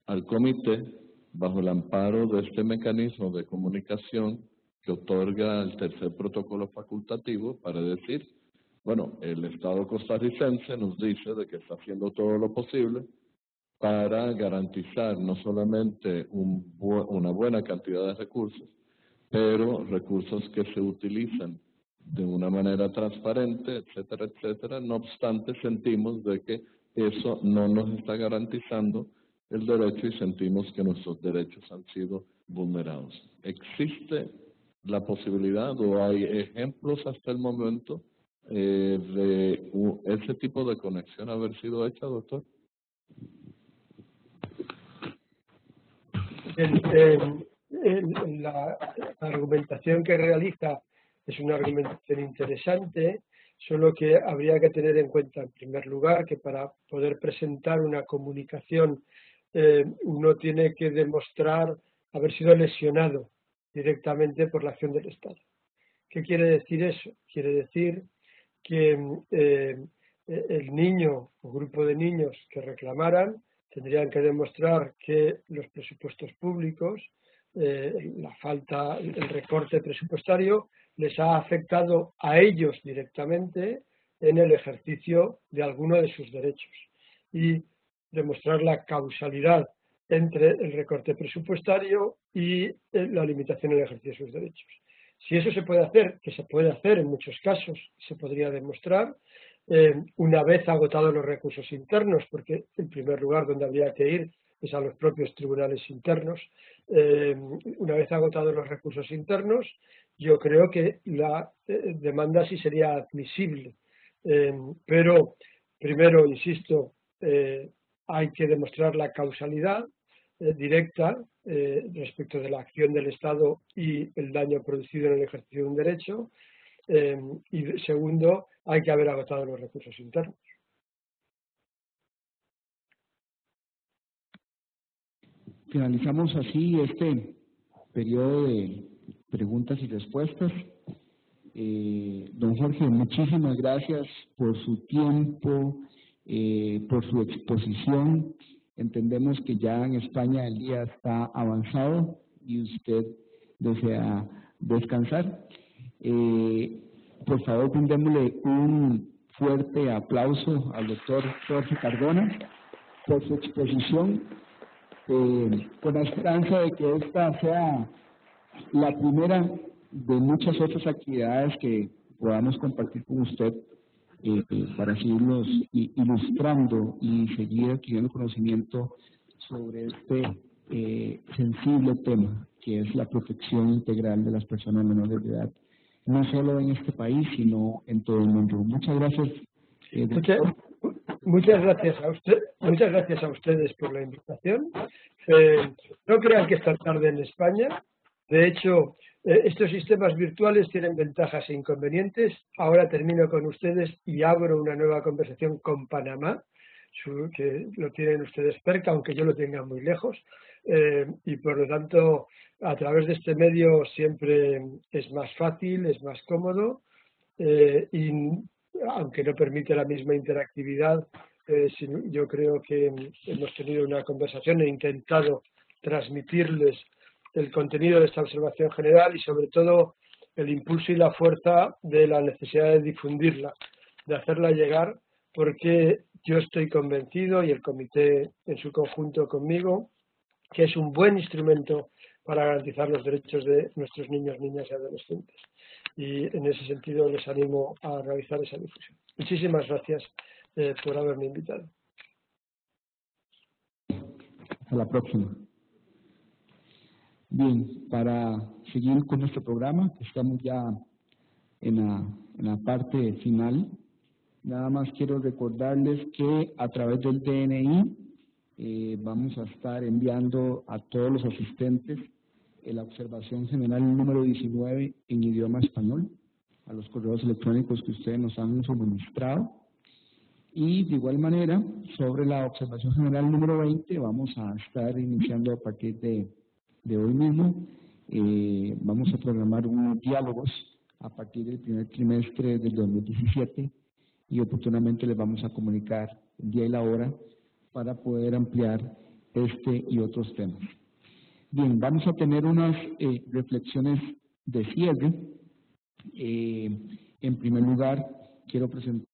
al comité bajo el amparo de este mecanismo de comunicación que otorga el tercer protocolo facultativo para decir, bueno, el Estado costarricense nos dice de que está haciendo todo lo posible para garantizar no solamente una buena cantidad de recursos, pero recursos que se utilizan de una manera transparente, etcétera, etcétera. No obstante, sentimos de que eso no nos está garantizando el derecho y sentimos que nuestros derechos han sido vulnerados. ¿Existe la posibilidad o hay ejemplos hasta el momento de ese tipo de conexión haber sido hecha, doctor? La argumentación que realiza es una argumentación interesante, solo que habría que tener en cuenta, en primer lugar, que para poder presentar una comunicación uno tiene que demostrar haber sido lesionado directamente por la acción del Estado. ¿Qué quiere decir eso? Quiere decir que el niño o grupo de niños que reclamaran tendrían que demostrar que los presupuestos públicos, la falta, el recorte presupuestario, les ha afectado a ellos directamente en el ejercicio de alguno de sus derechos. y demostrar la causalidad entre el recorte presupuestario y la limitación en el ejercicio de sus derechos. Si eso se puede hacer, que se puede hacer en muchos casos, se podría demostrar, una vez agotados los recursos internos, porque en primer lugar donde habría que ir es a los propios tribunales internos. Una vez agotados los recursos internos, yo creo que la demanda sí sería admisible. Pero primero, insisto, hay que demostrar la causalidad directa respecto de la acción del Estado y el daño producido en el ejercicio de un derecho. Y segundo, hay que haber agotado los recursos internos. Finalizamos así este periodo de preguntas y respuestas. Don Jorge, muchísimas gracias por su tiempo, por su exposición. Entendemos que ya en España el día está avanzado y usted desea descansar. Por favor, brindémosle un fuerte aplauso al doctor Jorge Cardona por su exposición, con la esperanza de que esta sea la primera de muchas otras actividades que podamos compartir con usted para seguirnos ilustrando y seguir adquiriendo conocimiento sobre este sensible tema que es la protección integral de las personas menores de edad, no solo en este país, sino en todo el mundo. Muchas gracias. Muchas gracias a ustedes por la invitación. No crean que esta tarde en España. De hecho, estos sistemas virtuales tienen ventajas e inconvenientes. Ahora termino con ustedes y abro una nueva conversación con Panamá, que lo tienen ustedes cerca, aunque yo lo tenga muy lejos. Y por lo tanto, a través de este medio siempre es más fácil, es más cómodo, y aunque no permite la misma interactividad, yo creo que hemos tenido una conversación, he intentado transmitirles el contenido de esta observación general y sobre todo el impulso y la fuerza de la necesidad de difundirla, de hacerla llegar, porque yo estoy convencido, y el comité en su conjunto conmigo, que es un buen instrumento para garantizar los derechos de nuestros niños, niñas y adolescentes. Y en ese sentido les animo a realizar esa difusión. Muchísimas gracias por haberme invitado. Hasta la próxima. Bien, para seguir con nuestro programa, estamos ya en la parte final. Nada más quiero recordarles que a través del DNI vamos a estar enviando a todos los asistentes la observación general número 19 en idioma español, a los correos electrónicos que ustedes nos han suministrado. Y de igual manera, sobre la observación general número 20, vamos a estar iniciando a partir de hoy mismo. Vamos a programar unos diálogos a partir del primer trimestre del 2017 y oportunamente les vamos a comunicar el día y la hora para poder ampliar este y otros temas. Bien, vamos a tener unas reflexiones de cierre. En primer lugar, quiero presentar